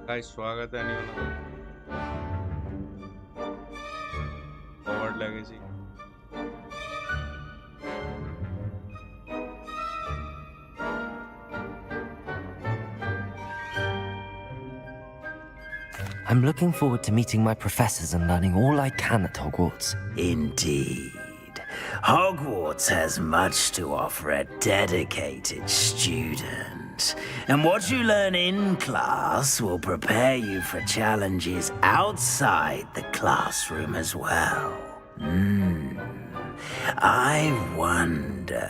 Guys स्वागत है नहीं Howard legacy I'm looking forward to meeting my professors and learning all I can at Hogwarts. Indeed. Hogwarts has much to offer a dedicated student. And what you learn in class will prepare you for challenges outside the classroom as well. I wonder...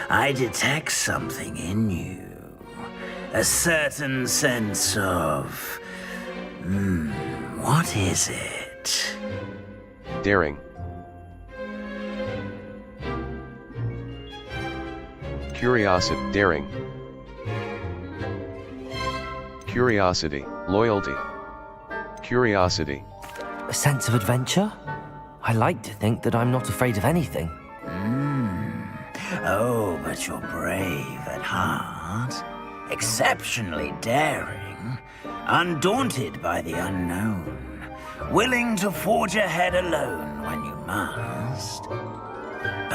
I detect something in you. A certain sense of... what is it? Daring. Curiosity. Daring. Curiosity. Loyalty. Curiosity. A sense of adventure? I like to think that I'm not afraid of anything. Oh, but you're brave at heart. Exceptionally daring. Undaunted by the unknown. Willing to forge ahead alone when you must.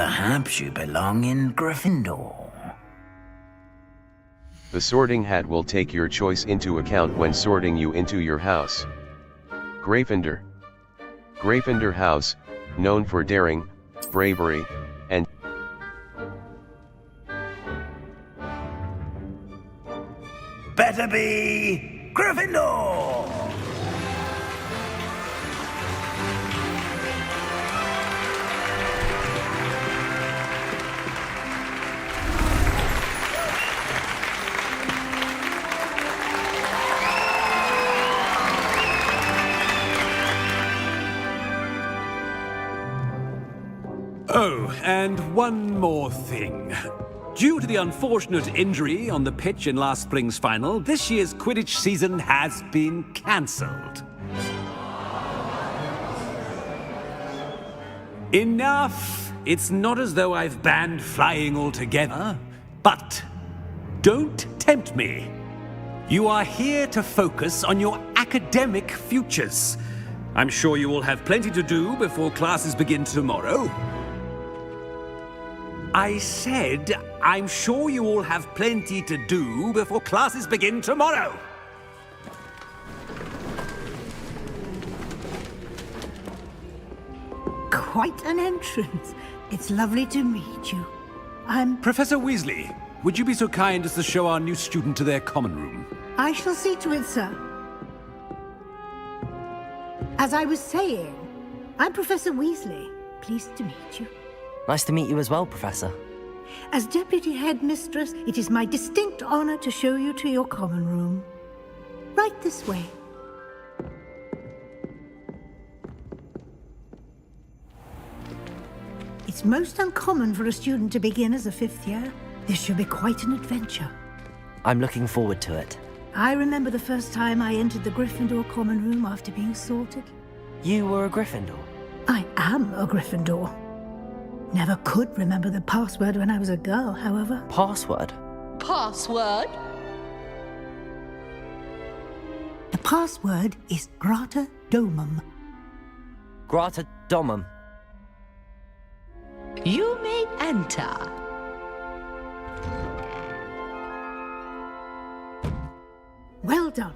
Perhaps you belong in Gryffindor. The sorting hat will take your choice into account when sorting you into your house. Gryffindor. Gryffindor House, known for daring, bravery, and Better be Gryffindor! Oh, and one more thing. Due to the unfortunate injury on the pitch in last spring's final, this year's Quidditch season has been cancelled. Enough! It's not as though I've banned flying altogether, but don't tempt me. You are here to focus on your academic futures. I'm sure you will have plenty to do before classes begin tomorrow. I said, I'm sure you all have plenty to do before classes begin tomorrow. Quite an entrance. It's lovely to meet you. I'm... Professor Weasley, would you be so kind as to show our new student to their common room? I shall see to it, sir. As I was saying, I'm Professor Weasley. Pleased to meet you. Nice to meet you as well, Professor. As Deputy Headmistress, it is my distinct honor to show you to your common room. Right this way. It's most uncommon for a student to begin as a fifth year. This should be quite an adventure. I'm looking forward to it. I remember the first time I entered the Gryffindor common room after being sorted. You were a Gryffindor? I am a Gryffindor. Never could remember the password when I was a girl, however. Password? Password? The password is Grata Domum. Grata Domum. You may enter. Well done.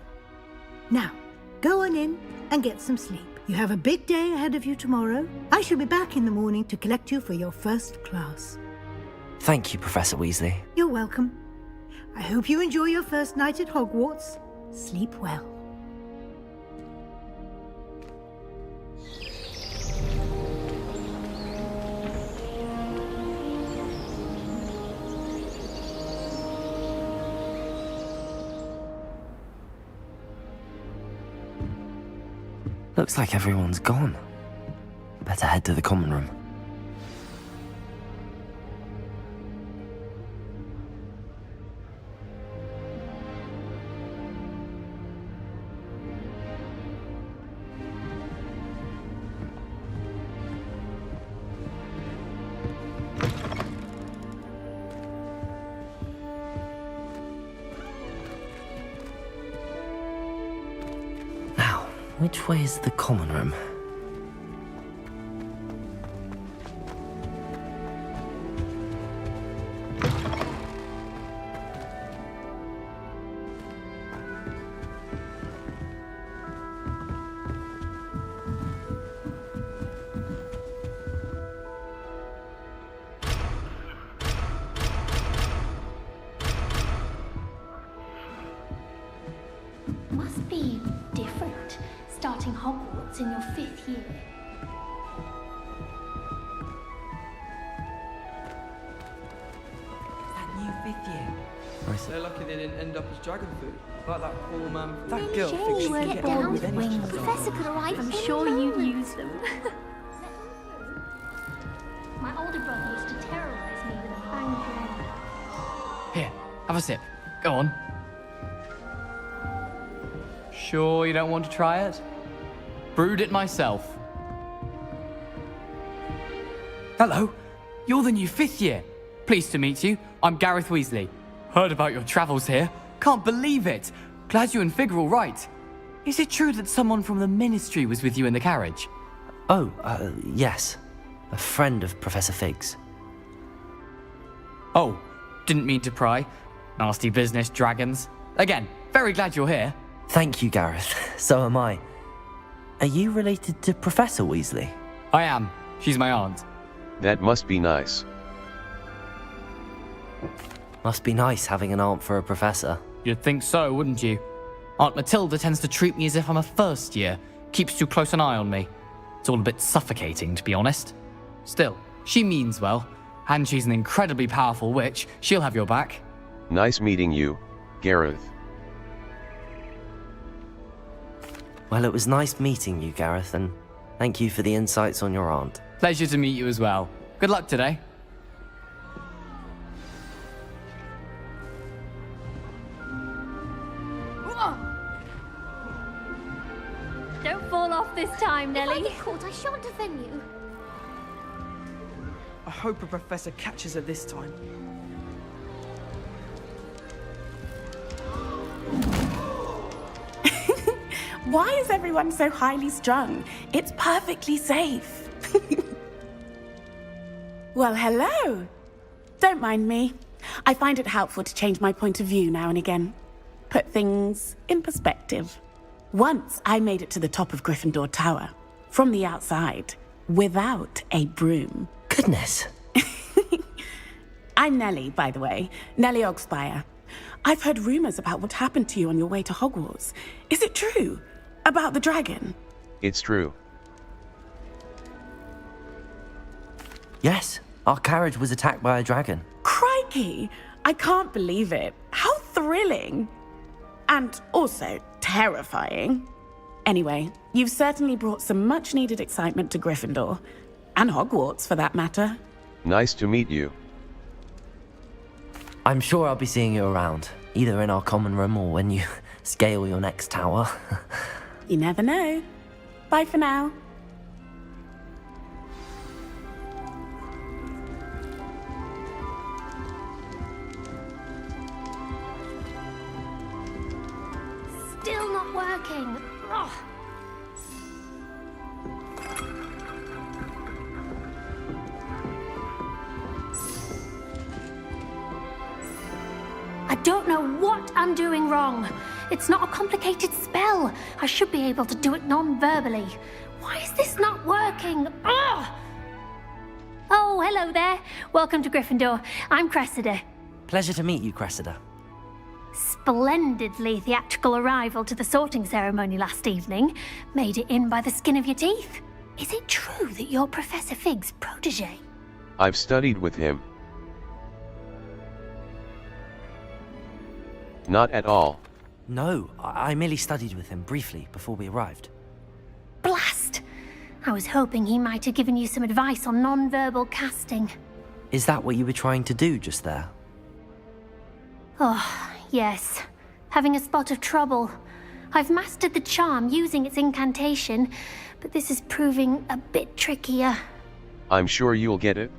Now, go on in and get some sleep. You have a big day ahead of you tomorrow. I shall be back in the morning to collect you for your first class. Thank you, Professor Weasley. You're welcome. I hope you enjoy your first night at Hogwarts. Sleep well. Looks like everyone's gone. Better head to the common room. Which way is the common room? Must be different, starting Hogwarts in your 5th year. That new 5th year. They're lucky they didn't end up as dragon food, like that poor man from That girl Shame thinks she you can won't get get on down with with anything. wings. Professor could arrive. I'm sure you'd use them. My older brother used to terrorize me with a fang dragon. Here, have a sip. Go on. Sure you don't want to try it? Brewed it myself. Hello, you're the new 5th year. Pleased to meet you. I'm Gareth Weasley. Heard about your travels here. Can't believe it. Glad you and Fig are all right. Is it true that someone from the Ministry was with you in the carriage? Oh, yes. A friend of Professor Fig's. Oh, didn't mean to pry. Nasty business, dragons. Again, very glad you're here. Thank you, Gareth. So am I. Are you related to Professor Weasley? I am. She's my aunt. That must be nice. Must be nice having an aunt for a professor. You'd think so, wouldn't you? Aunt Matilda tends to treat me as if I'm a first year. Keeps too close an eye on me. It's all a bit suffocating, to be honest. Still, she means well. And she's an incredibly powerful witch. She'll have your back. Nice meeting you, Gareth. Well, it was nice meeting you, Gareth, and thank you for the insights on your aunt. Pleasure to meet you as well. Good luck today. Don't fall off this time, Nellie. If I get caught, I shan't defend you. I hope a professor catches her this time. Why is everyone so highly strung? It's perfectly safe. Well, hello. Don't mind me. I find it helpful to change my point of view now and again. Put things in perspective. Once I made it to the top of Gryffindor Tower, from the outside, without a broom. Goodness. I'm Nellie, by the way. Nellie Ogspire. I've heard rumors about what happened to you on your way to Hogwarts. Is it true? About the dragon? It's true. Yes, our carriage was attacked by a dragon. Crikey! I can't believe it. How thrilling! And also terrifying. Anyway, you've certainly brought some much-needed excitement to Gryffindor. And Hogwarts, for that matter. Nice to meet you. I'm sure I'll be seeing you around, either in our common room or when you scale your next tower. You never know. Bye for now. Still not working. Ugh. I don't know what I'm doing wrong. It's not a complicated spell. I should be able to do it non-verbally. Why is this not working? Ugh! Oh, hello there. Welcome to Gryffindor. I'm Cressida. Pleasure to meet you, Cressida. Splendidly theatrical arrival to the sorting ceremony last evening. Made it in by the skin of your teeth. Is it true that you're Professor Fig's protege? I've studied with him. Not at all. No, I merely studied with him briefly before we arrived. Blast! I was hoping he might have given you some advice on non-verbal casting. Is that what you were trying to do just there? Oh, yes. Having a spot of trouble. I've mastered the charm using its incantation, but this is proving a bit trickier. I'm sure you'll get it.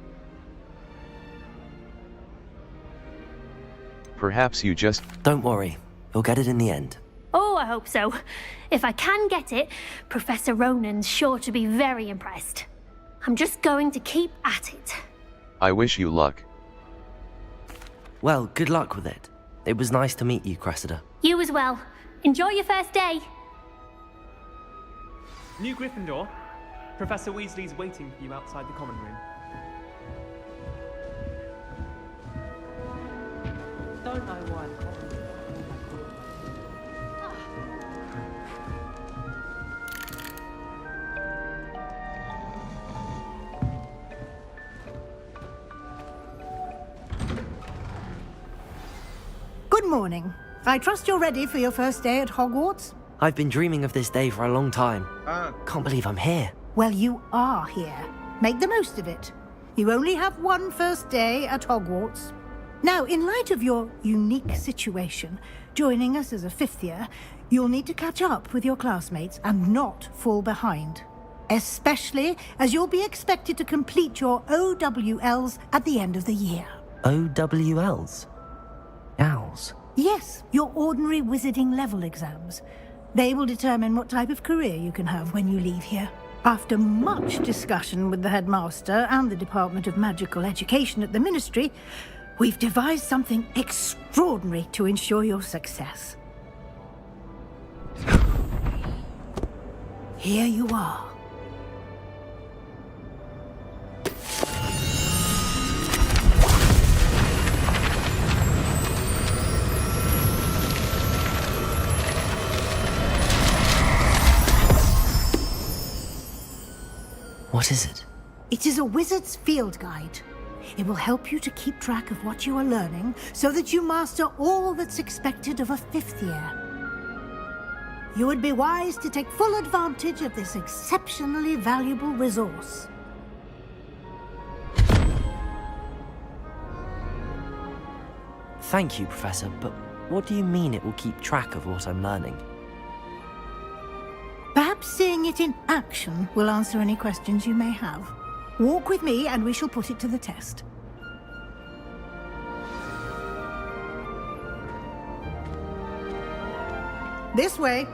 Perhaps you just... Don't worry, you'll get it in the end. Oh, I hope so. If I can get it, Professor Ronan's sure to be very impressed. I'm just going to keep at it. I wish you luck. Well, good luck with it. It was nice to meet you, Cressida. You as well. Enjoy your first day. New Gryffindor. Professor Weasley's waiting for you outside the common room. Don't know why. Good morning. I trust you're ready for your first day at Hogwarts? I've been dreaming of this day for a long time. Ah, Can't believe I'm here. Well, you are here. Make the most of it. You only have one first day at Hogwarts. Now, in light of your unique situation, joining us as a fifth year, you'll need to catch up with your classmates and not fall behind. Especially as you'll be expected to complete your OWLs at the end of the year. OWLs? Owls? Yes, your ordinary wizarding level exams. They will determine what type of career you can have when you leave here. After much discussion with the headmaster and the Department of Magical Education at the Ministry, we've devised something extraordinary to ensure your success. Here you are. What is it? It is a wizard's field guide. It will help you to keep track of what you are learning so that you master all that's expected of a fifth year. You would be wise to take full advantage of this exceptionally valuable resource. Thank you, Professor, but what do you mean it will keep track of what I'm learning? Perhaps seeing it in action will answer any questions you may have. Walk with me and we shall put it to the test. This way.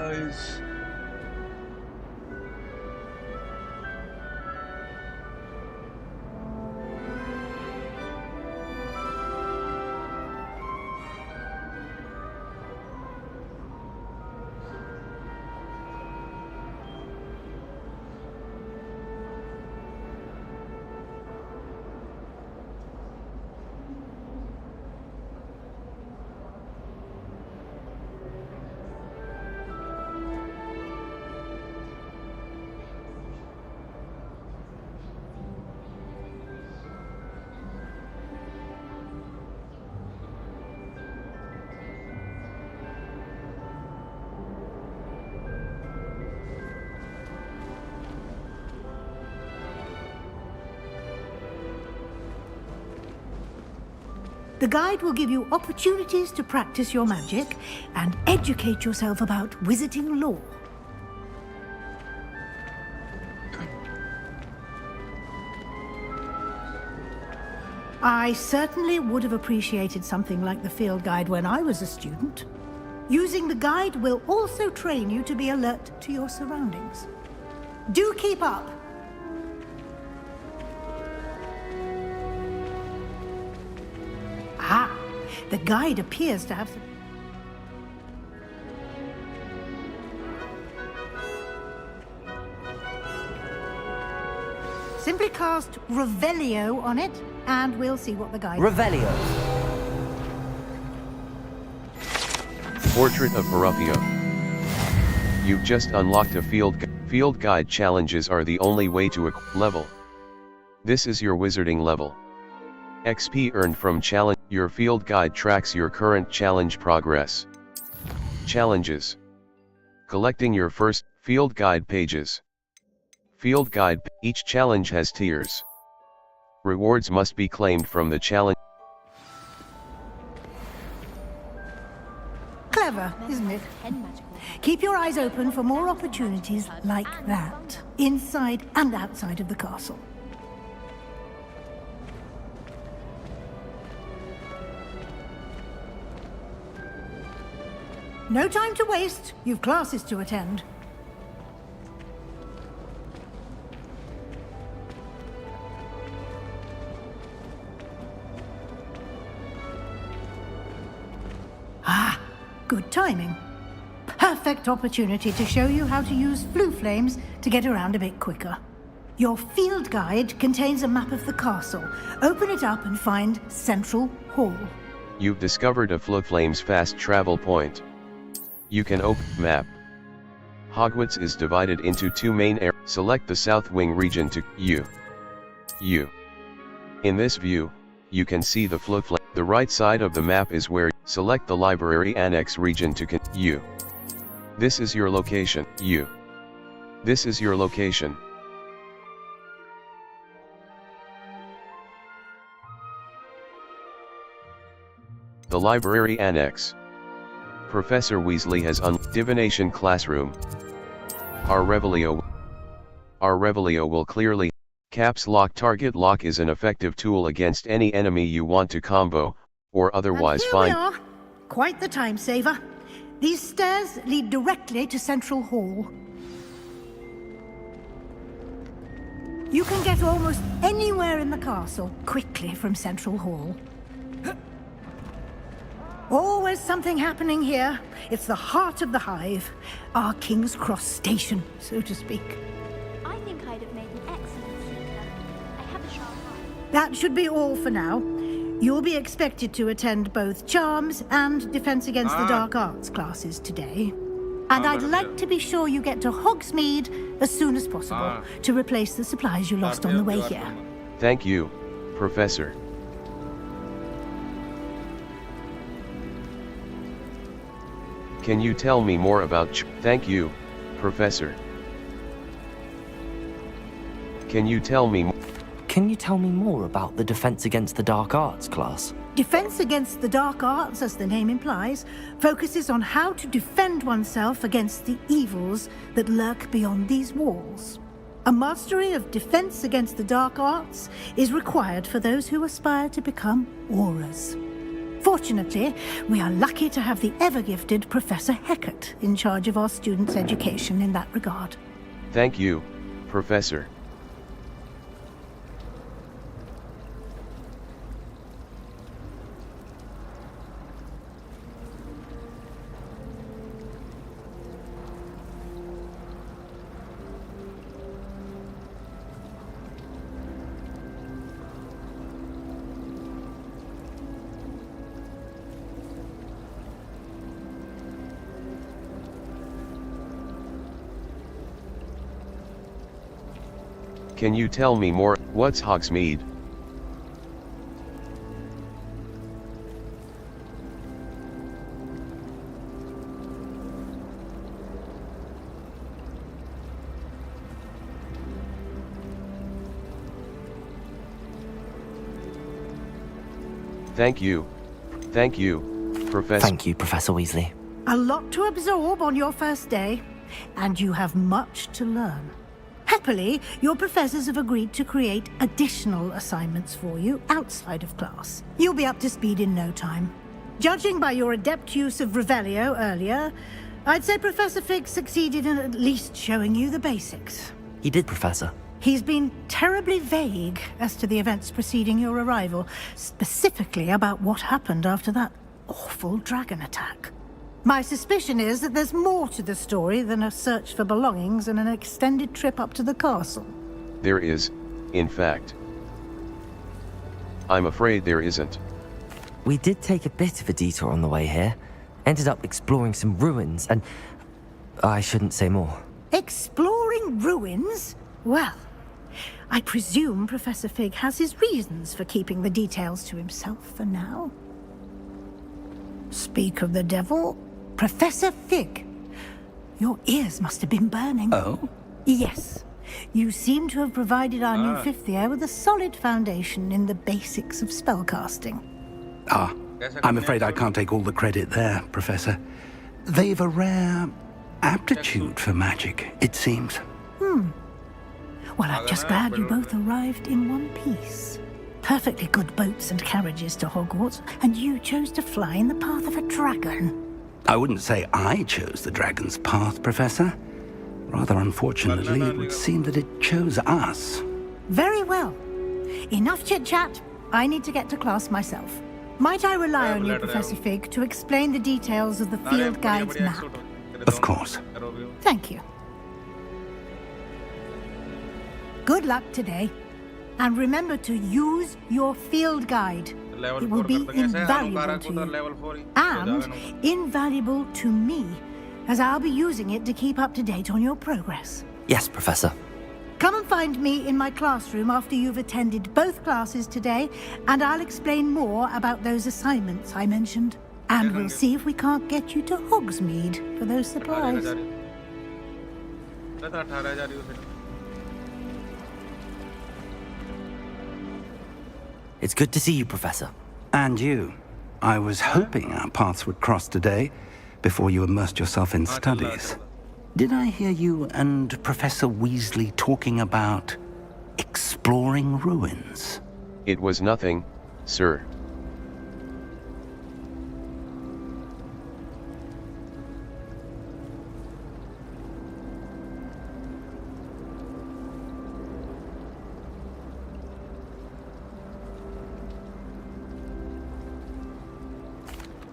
guys. The guide will give you opportunities to practice your magic and educate yourself about wizarding lore. I certainly would have appreciated something like the field guide when I was a student. Using the guide will also train you to be alert to your surroundings. Do keep up! Ah, the guide appears to have... Simply cast Revelio on it, and we'll see what the guide... Revelio. Portrait of Barufio. You've just unlocked a field guide. Challenges are the only way to level. This is your wizarding level. XP earned from challenge. Your field guide tracks your current challenge progress. Challenges. Collecting your first field guide pages. Field guide. Each challenge has tiers. Rewards must be claimed from the challenge. Clever, isn't it? Keep your eyes open for more opportunities like that, inside and outside of the castle. No time to waste. You've classes to attend. Ah, good timing. Perfect opportunity to show you how to use flue flames to get around a bit quicker. Your field guide contains a map of the castle. Open it up and find Central Hall. You've discovered a flue flames fast travel point. You can open map. Hogwarts is divided into two main areas. Select the South Wing region to U. In this view, you can see the flue flame. The right side of the map is where select the Library Annex region to U. This is your location. U. This is your location. The Library Annex. Professor Weasley has divination classroom. Our Revelio will clearly. Caps Lock. Target lock is an effective tool against any enemy you want to combo, or otherwise find. Here we are. Quite the time saver. These stairs lead directly to Central Hall. You can get almost anywhere in the castle quickly from Central Hall. Always something happening here. It's the heart of the hive. Our King's Cross station, so to speak. I think I'd have made an excellent seeker. I have a sharp eye. That should be all for now. You'll be expected to attend both Charms and Defense Against the Dark Arts classes today. And I'd like to be sure you get to Hogsmeade as soon as possible to replace the supplies you lost on the way here. Thank you, Professor. Can you tell me more about Thank you, Professor. Can you tell me more about the Defense Against the Dark Arts class? Defense Against the Dark Arts, as the name implies, focuses on how to defend oneself against the evils that lurk beyond these walls. A mastery of Defense Against the Dark Arts is required for those who aspire to become Aurors. Fortunately, we are lucky to have the ever-gifted Professor Heckert in charge of our students' education in that regard. Thank you, Professor. Can you tell me more? What's Hogsmeade? Thank you. Thank you, Professor. Thank you, Professor Weasley. A lot to absorb on your first day, and you have much to learn. Happily, your professors have agreed to create additional assignments for you outside of class. You'll be up to speed in no time. Judging by your adept use of Revelio earlier, I'd say Professor Fig succeeded in at least showing you the basics. He did, Professor. He's been terribly vague as to the events preceding your arrival, specifically about what happened after that awful dragon attack. My suspicion is that there's more to the story than a search for belongings and an extended trip up to the castle. There is, in fact. I'm afraid there isn't. We did take a bit of a detour on the way here. Ended up exploring some ruins and... I shouldn't say more. Exploring ruins? Well, I presume Professor Fig has his reasons for keeping the details to himself for now. Speak of the devil, Professor Fig, your ears must have been burning. Oh? Yes. You seem to have provided our new fifth year with a solid foundation in the basics of spellcasting. I'm afraid I can't take all the credit there, Professor. They've a rare aptitude for magic, it seems. Well, I'm just glad you both arrived in one piece. Perfectly good boats and carriages to Hogwarts, and you chose to fly in the path of a dragon. I wouldn't say I chose the dragon's path, Professor. Rather unfortunately, it would seem that it chose us. Very well. Enough chit-chat. I need to get to class myself. Might I rely on you, Professor Fig, to explain the details of the field guide's map? Of course. Thank you. Good luck today. And remember to use your field guide. It will be invaluable to you. And invaluable to me, as I'll be using it to keep up to date on your progress. Yes, Professor. Come and find me in my classroom after you've attended both classes today, and I'll explain more about those assignments I mentioned. And we'll see if we can't get you to Hogsmeade for those supplies. It's good to see you, Professor. And you. I was hoping our paths would cross today, before you immersed yourself in studies. Did I hear you and Professor Weasley talking about exploring ruins? It was nothing, sir.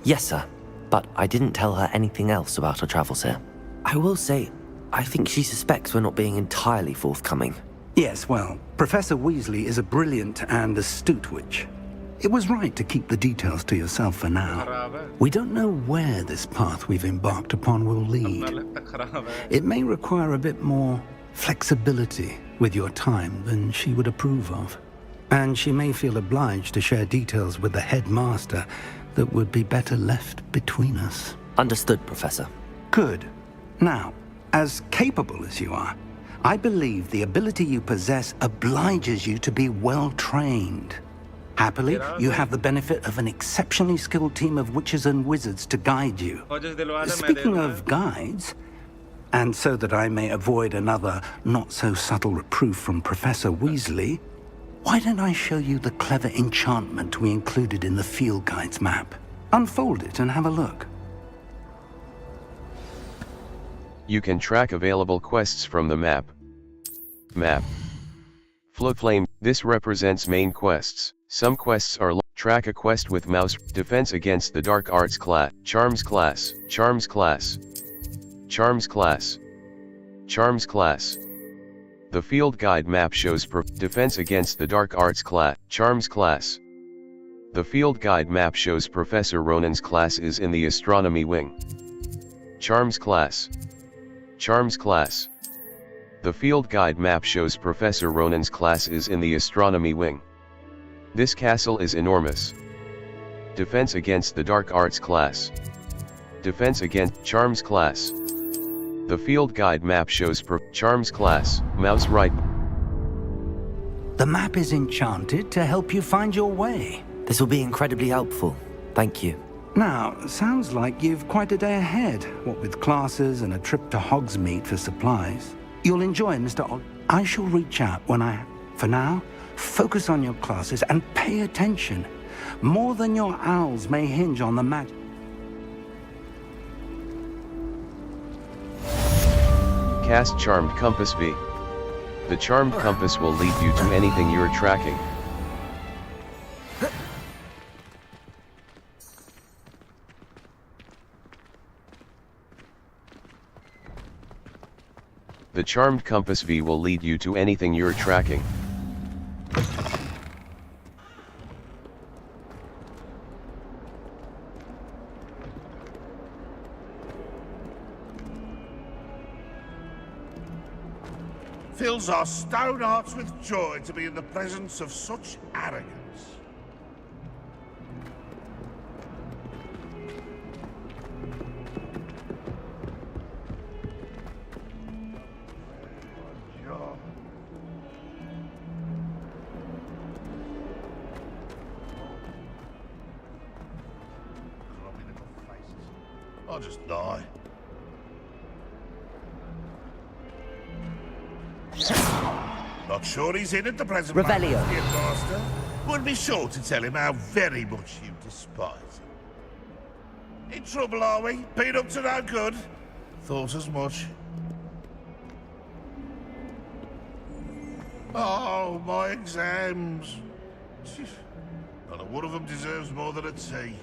Yes, sir. But I didn't tell her anything else about our travels here. I will say, I think she suspects we're not being entirely forthcoming. Yes, well, Professor Weasley is a brilliant and astute witch. It was right to keep the details to yourself for now. We don't know where this path we've embarked upon will lead. It may require a bit more flexibility with your time than she would approve of. And she may feel obliged to share details with the headmaster that would be better left between us. Understood, Professor. Good. Now, as capable as you are, I believe the ability you possess obliges you to be well-trained. Happily, you have the benefit of an exceptionally skilled team of witches and wizards to guide you. Speaking of guides, and so that I may avoid another not-so-subtle reproof from Professor Weasley, why don't I show you the clever enchantment we included in the field guide's map? Unfold it and have a look. You can track available quests from the map. Map. Floodflame. This represents main quests. Some quests are track a quest with mouse. Defense against the dark arts class. Charms class. Charms class. Charms class. Charms class. The field guide map shows defense against the dark arts class. Charms class. The field guide map shows Professor Ronan's class is in the astronomy wing. Charms class. Charms class. The field guide map shows Professor Ronan's class is in the astronomy wing. This castle is enormous. Defense against the dark arts class. Defense against charms class. The field guide map shows charms class. Mouse right. The map is enchanted to help you find your way. This will be incredibly helpful. Thank you. Now, sounds like you've quite a day ahead, what with classes and a trip to Hogsmeade for supplies. You'll enjoy, Mr. I shall reach out when For now, focus on your classes and pay attention. More than your owls may hinge on the magic. Cast Charmed Compass V. The Charmed Compass will lead you to anything you're tracking. The Charmed Compass V will lead you to anything you're tracking. Fills our stone hearts with joy to be in the presence of such arrogance. I'll just die. Not sure he's in at the present moment, dear master. Would be sure to tell him how very much you despise him. In trouble, are we? Been up to no good? Thought as much. Oh, my exams. Not one of them deserves more than a tea.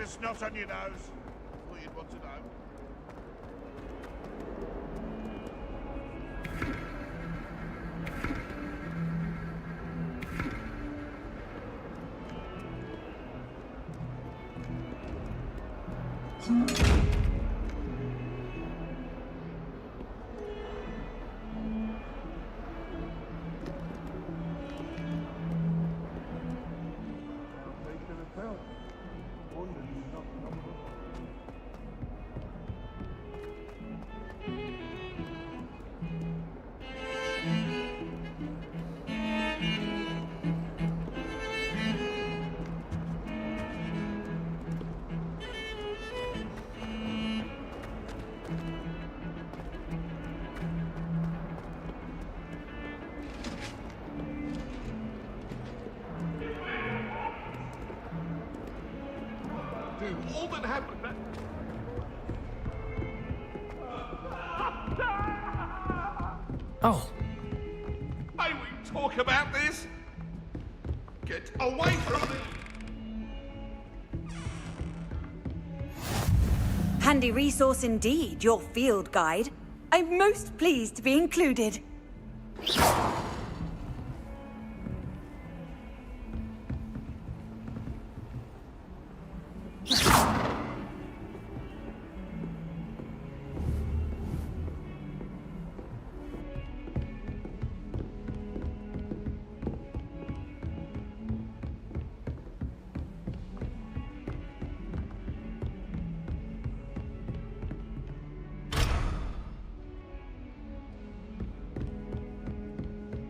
Snot on your nose. Thought you'd want to know. All that happened that... Oh. May we talk about this? Get away from me! Handy resource indeed, your field guide. I'm most pleased to be included.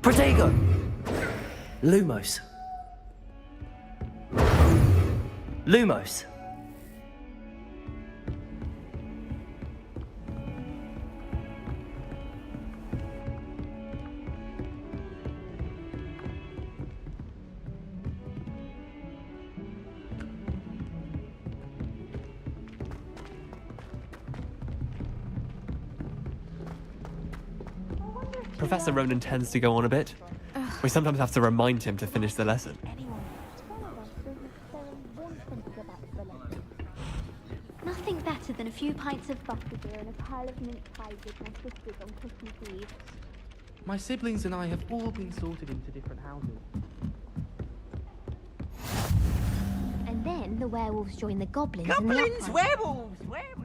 Protego! Lumos. Lumos. Professor Ronan tends to go on a bit. We sometimes have to remind him to finish the lesson. Nothing better than a few pints of butterbeer and a pile of mince pies with my sisters on Christmas Eve. My siblings and I have all been sorted into different houses. And then the werewolves join the goblins. Goblins, werewolves, werewolves.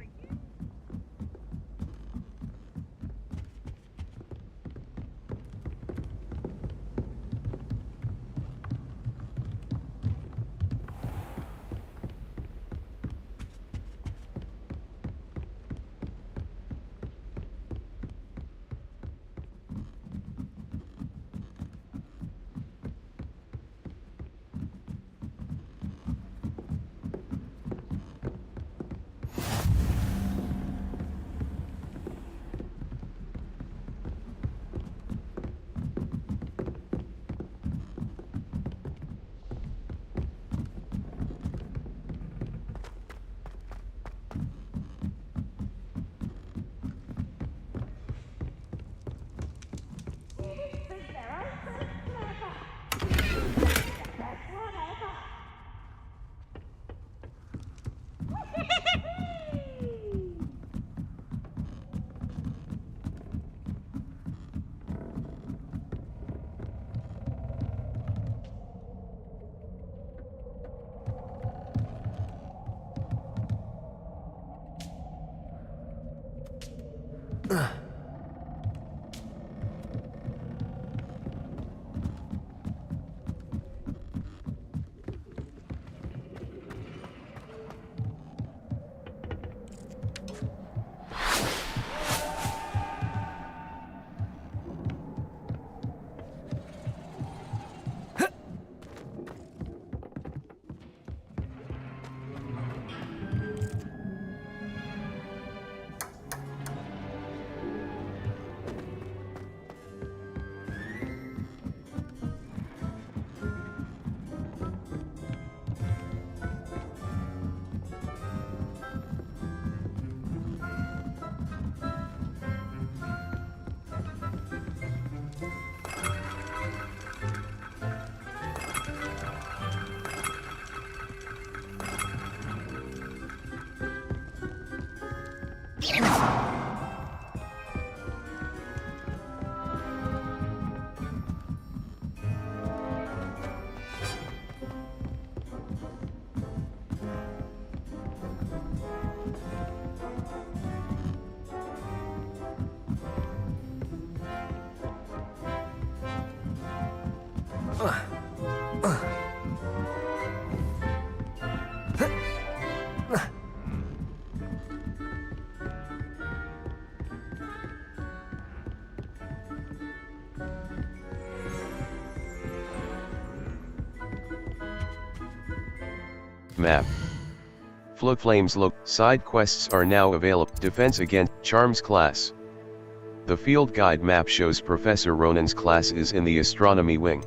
Map. Float Flames look. Side quests are now available. Defense against Charms class. The field guide map shows Professor Ronan's class is in the astronomy wing.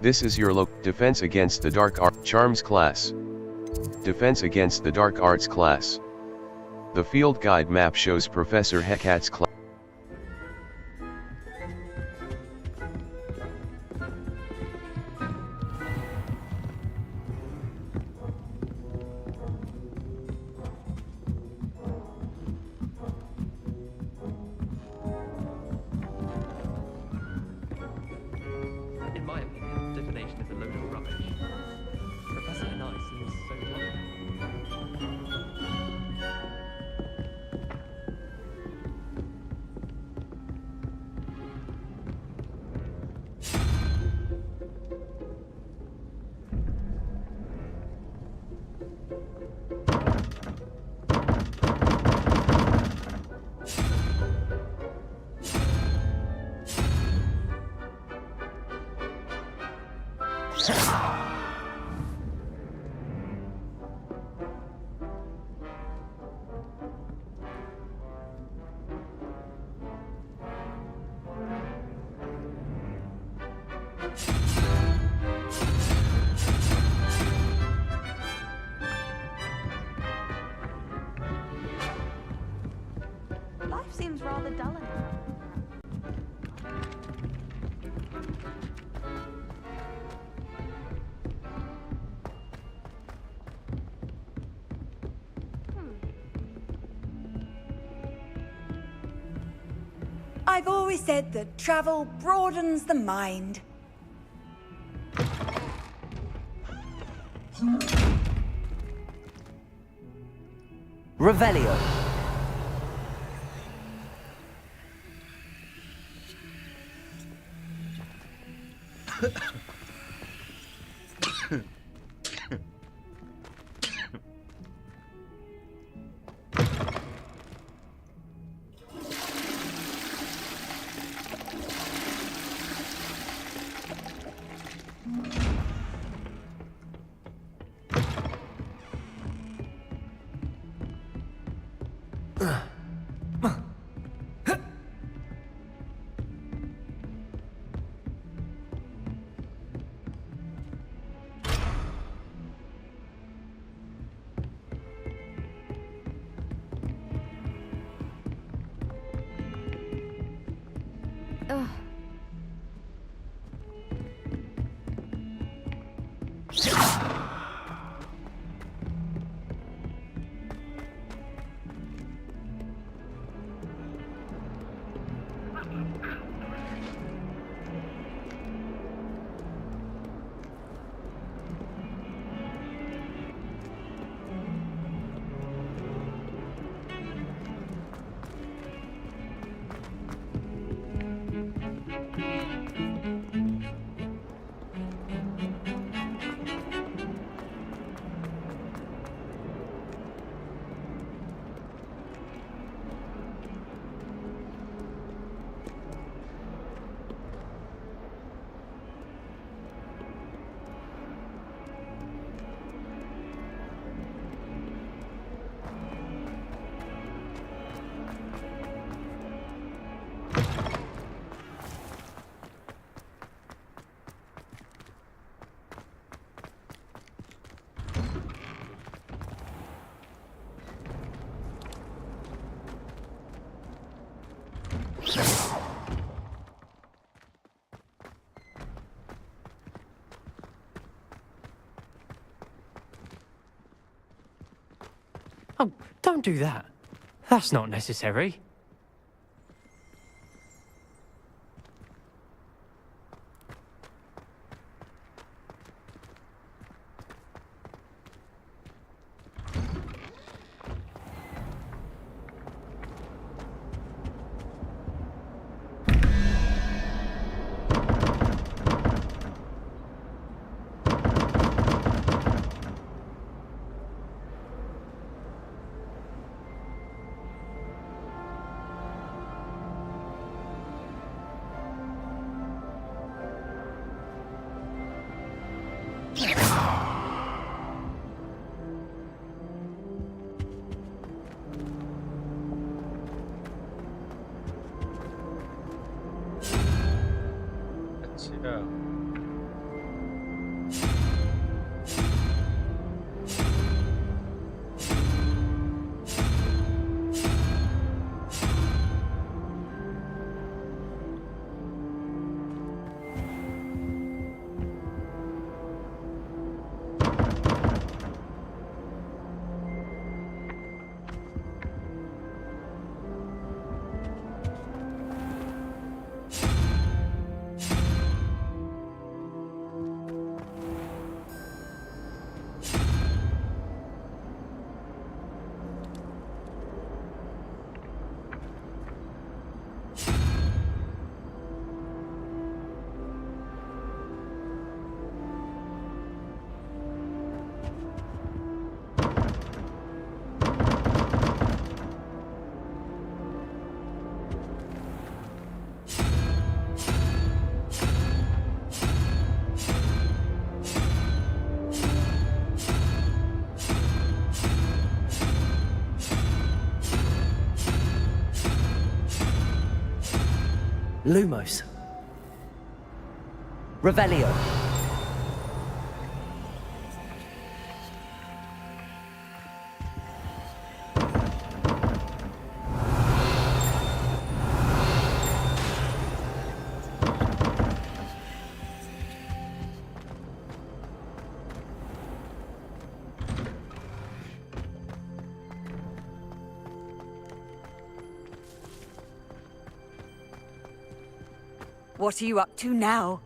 This is your look. Defense against the Dark Art Charms class. Defense against the Dark Arts class. The field guide map shows Professor Hecat's class. In my opinion, divination is a load of rubbish. Professor and I seem so wrong. Life seems rather dull in here. I've always said that travel broadens the mind. Revelio. Oh, don't do that. That's not necessary. Lumos. Revelio. What are you up to now?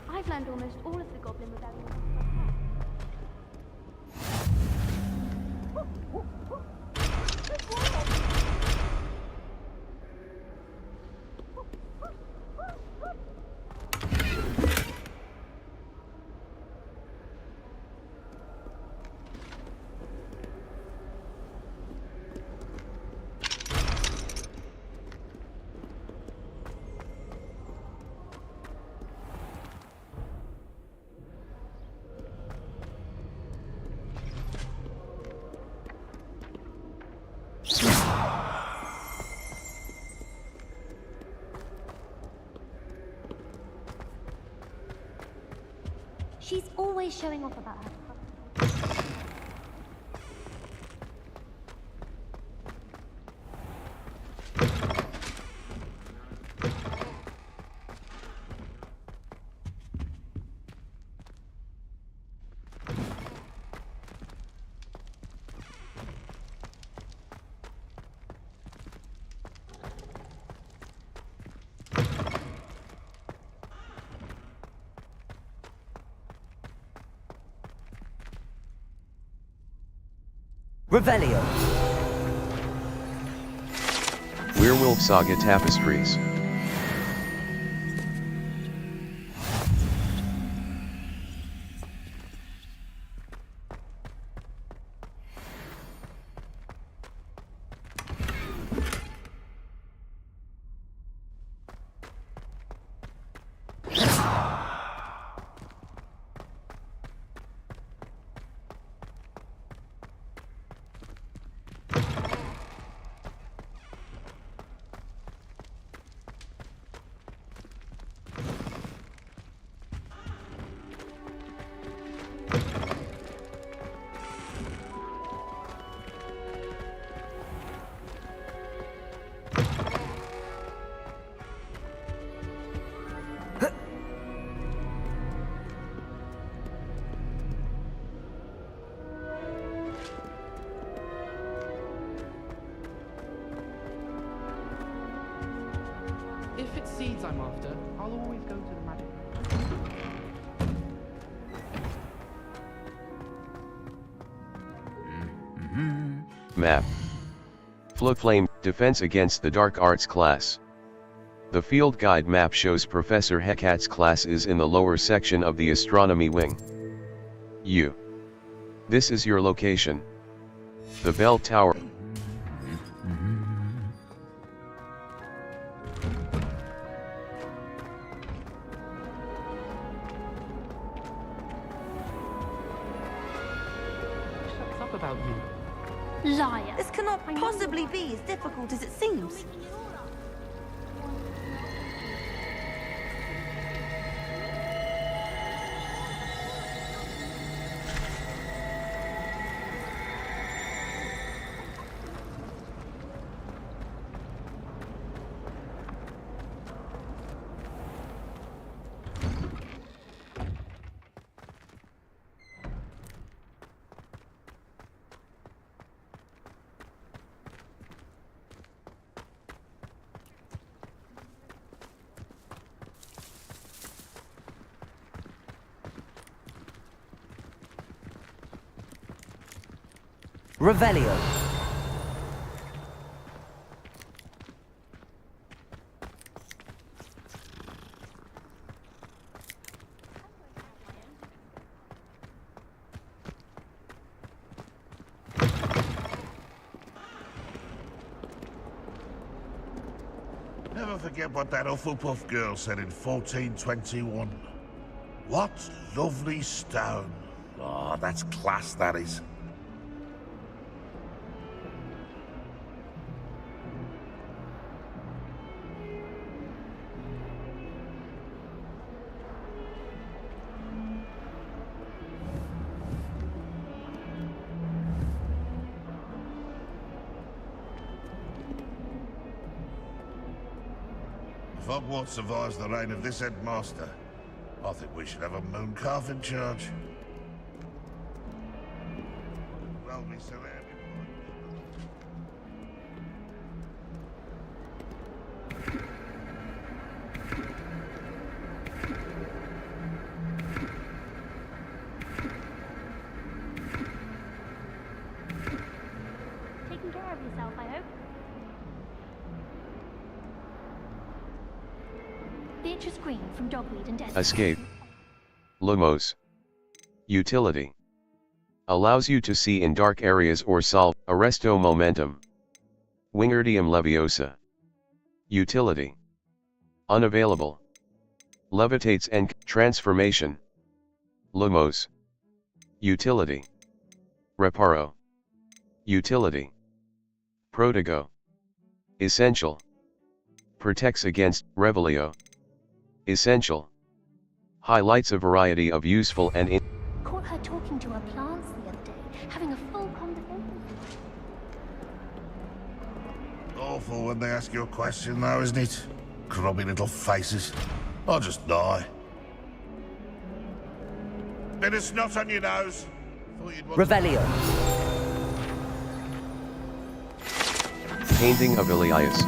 I've learned almost all of the Goblin Rebellion. She's always showing off about her. Revelio. Werewolf Saga Tapestries. If it's seeds I'm after, I'll always go to the magic. Map. Flame, Defense Against the Dark Arts class. The field guide map shows Professor Hecat's class is in the lower section of the astronomy wing. This is your location. The bell tower. What's up about you? Liar. This cannot possibly be as difficult as it seems. Revelio. Never forget what that Hufflepuff girl said in 1421. What lovely stone. Oh, that's class, that is. If Hogwarts survives the reign of this headmaster, I think we should have a moon calf in charge. Well, be surrounded. Taking care of yourself, I hope. Beatrice Green from Dogweed and Death. Escape. Lumos. Utility. Allows you to see in dark areas or solve. Arresto momentum. Wingardium Leviosa. Utility. Unavailable. Levitates and transformation. Lumos. Utility. Reparo. Utility. Protego. Essential. Protects against Revelio. Essential. Highlights a variety of useful and Caught her talking to her plants the other day, having a full conversation. Awful when they ask you a question, though, isn't it? Grubby little faces. I'll just die. Bit of snot on your nose. Revelio. Painting of Elias.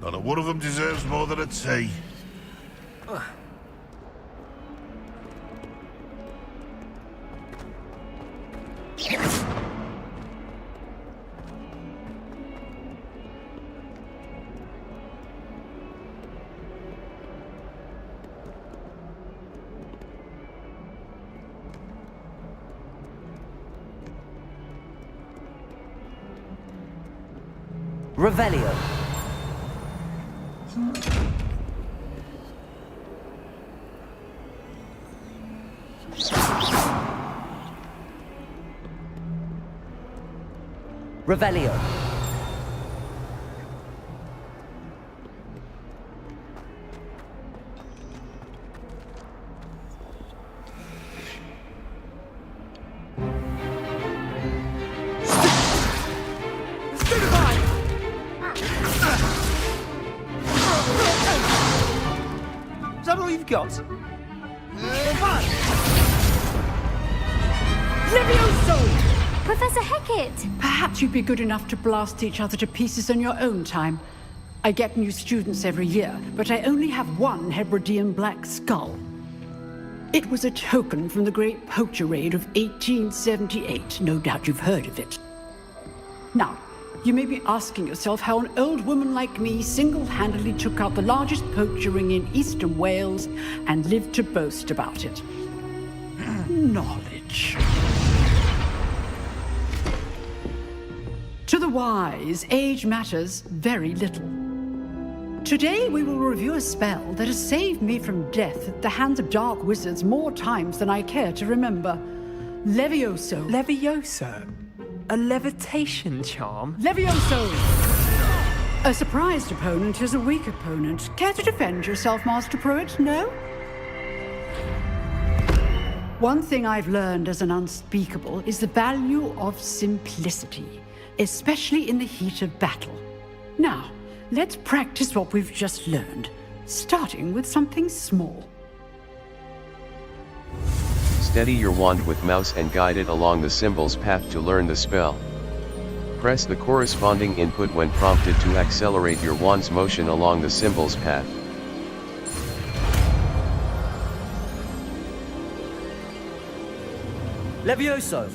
Not a one of them deserves more than a tea. Revelio. Revelio. Is that all you've got? Levioso! Professor Hecat! Perhaps you'd be good enough to blast each other to pieces on your own time. I get new students every year, but I only have one Hebridean black skull. It was a token from the Great Poacher Raid of 1878. No doubt you've heard of it. Now, you may be asking yourself how an old woman like me single-handedly took out the largest poacher ring in eastern Wales and lived to boast about it. Knowledge. To the wise, age matters very little. Today we will review a spell that has saved me from death at the hands of dark wizards more times than I care to remember. Levioso. Levioso? A levitation charm? Levioso! A surprised opponent is a weak opponent. Care to defend yourself, Master Pruitt? No? One thing I've learned as an unspeakable is the value of simplicity, especially in the heat of battle. Now, let's practice what we've just learned, starting with something small. Steady your wand with mouse and guide it along the symbol's path to learn the spell. Press the corresponding input when prompted to accelerate your wand's motion along the symbol's path. Levioso!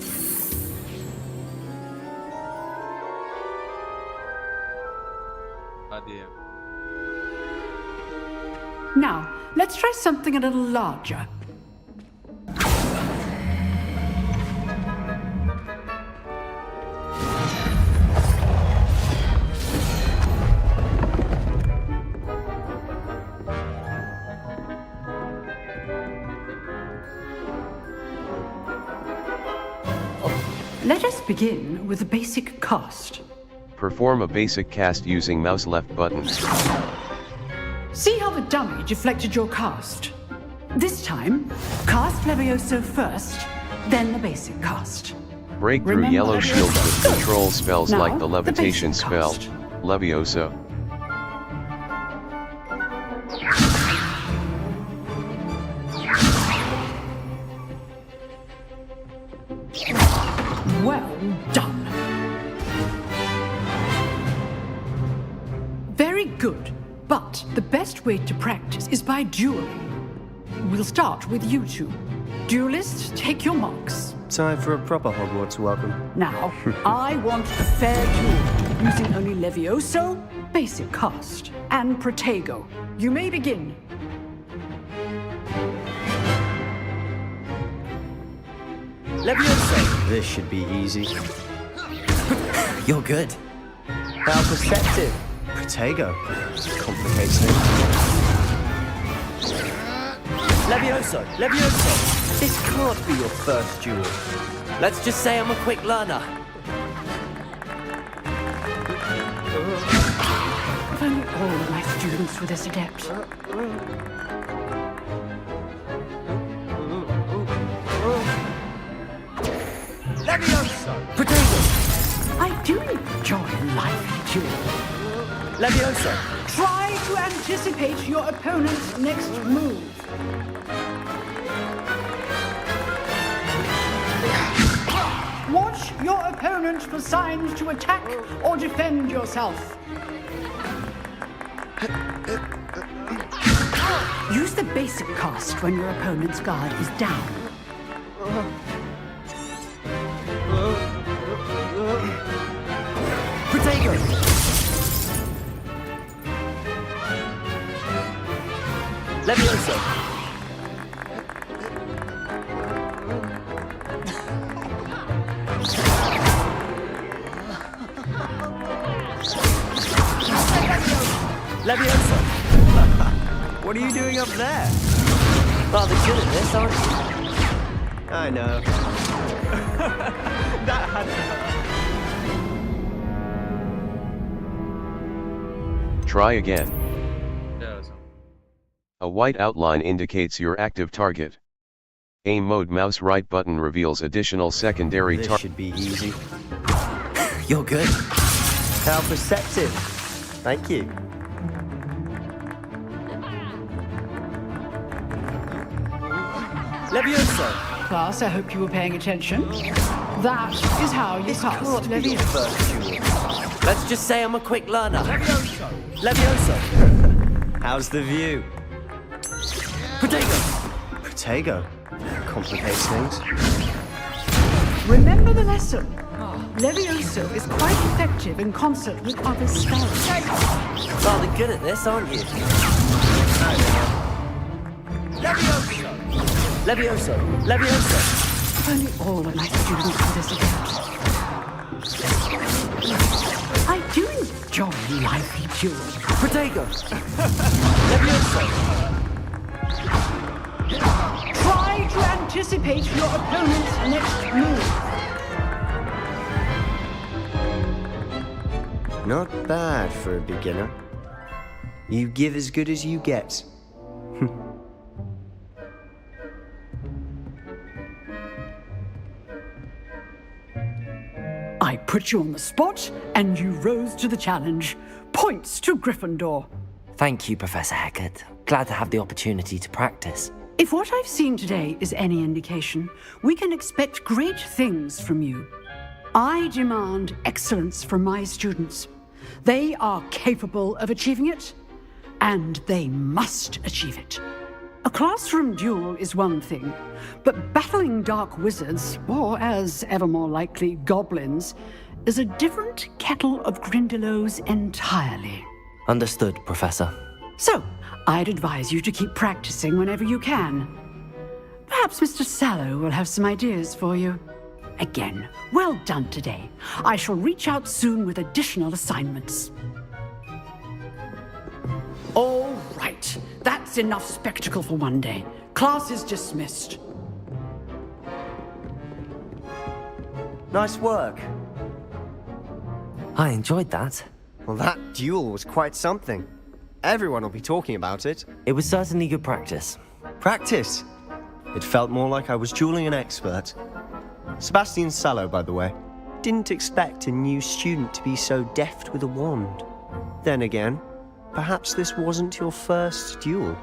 Now, let's try something a little larger. Let us begin with a basic cast. Perform a basic cast using mouse left button. See how the dummy deflected your cast? This time, cast Levioso first, then the basic cast. Break through Remember yellow shields with Levioso. control spells Now, like the the levitation basic spell, cast. Levioso. Well done. Very good, but the best way to practice is by dueling. We'll start with you two. Duelists, take your marks. Time for a proper Hogwarts welcome. Now, I want a fair duel, using only Levioso, basic cast, and Protego. You may begin. Levioso! This should be easy. You're good. How perceptive. Protego. Complicates things. Levioso! Levioso! This can't be your first duel. Let's just say I'm a quick learner. If only all of my students were this adept. Levioso! Protego! I do enjoy lively duel. Levioso! Try to anticipate your opponent's next move. Watch your opponent for signs to attack or defend yourself. Use the basic cast when your opponent's guard is down. Protego! Levioso! Levioso! What are you doing up there? Rather good at this, aren't you? I know. That had to... Try again. A white outline indicates your active target. Aim mode mouse right button reveals additional secondary target. This should be easy. You're good. How perceptive. Thank you. Levioso! Class, I hope you were paying attention. That is how you cast Levioso. Let's just say I'm a quick learner. Levioso! Levioso! How's the view? Protego! Protego? Complicates things. Remember the lesson. Levioso is quite effective in concert with other spells. Rather good at this, aren't you? Levioso! Levioso! Levioso! If only all of my students were this adept. I do enjoy lively duels. Protego! Levioso! Try to anticipate your opponent's next move. Not bad for a beginner. You give as good as you get. I put you on the spot, and you rose to the challenge. Points to Gryffindor. Thank you, Professor Hecat. Glad to have the opportunity to practice. If what I've seen today is any indication, we can expect great things from you. I demand excellence from my students. They are capable of achieving it, and they must achieve it. A classroom duel is one thing, but battling dark wizards, or as ever more likely, goblins, is a different kettle of Grindylows entirely. Understood, Professor. So, I'd advise you to keep practicing whenever you can. Perhaps Mr. Sallow will have some ideas for you. Again, well done today. I shall reach out soon with additional assignments. All right, that's enough spectacle for one day. Class is dismissed. Nice work. I enjoyed that. Well, that duel was quite something. Everyone will be talking about it. It was certainly good practice. Practice? It felt more like I was dueling an expert. Sebastian Sallow, by the way. Didn't expect a new student to be so deft with a wand. Then again, perhaps this wasn't your first duel.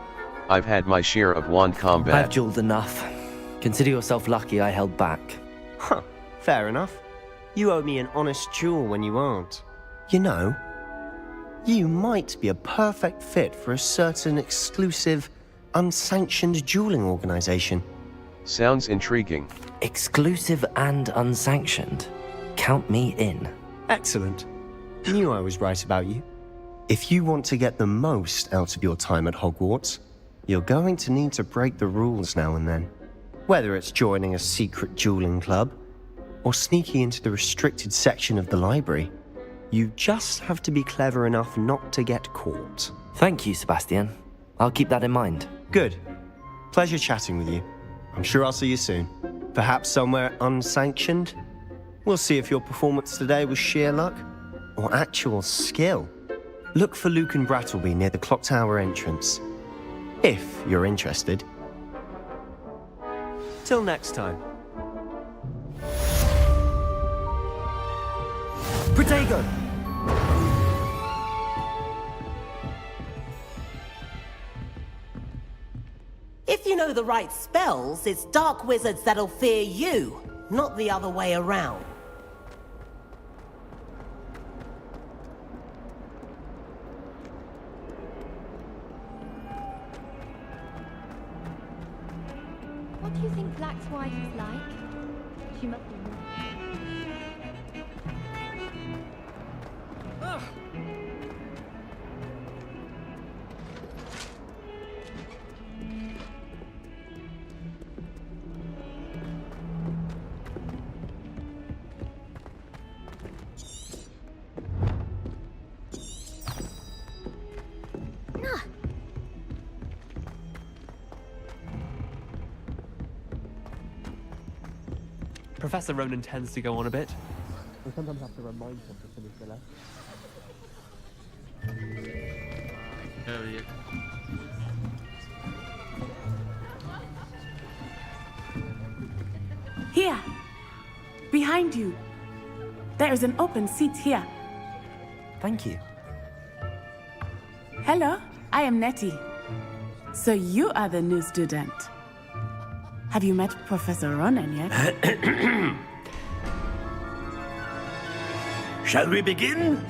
I've had my share of wand combat. I've dueled enough. Consider yourself lucky I held back. Huh, fair enough. You owe me an honest duel when you aren't. You know, you might be a perfect fit for a certain exclusive, unsanctioned dueling organization. Sounds intriguing. Exclusive and unsanctioned. Count me in. Excellent. Knew I was right about you. If you want to get the most out of your time at Hogwarts, you're going to need to break the rules now and then. Whether it's joining a secret dueling club, or sneaking into the restricted section of the library, you just have to be clever enough not to get caught. Thank you, Sebastian. I'll keep that in mind. Good. Pleasure chatting with you. I'm sure I'll see you soon. Perhaps somewhere unsanctioned? We'll see if your performance today was sheer luck or actual skill. Look for Luke and Brattleby near the clock tower entrance, if you're interested. Till next time. Protego! If you know the right spells, it's dark wizards that'll fear you, not the other way around. What do you think Black's wife is like? She must be Professor Ronan tends to go on a bit. We sometimes have to remind him to finish the lesson. Here. Behind you. There is an open seat here. Thank you. Hello, I am Nettie. So you are the new student. Have you met Professor Ronan yet? Shall we begin?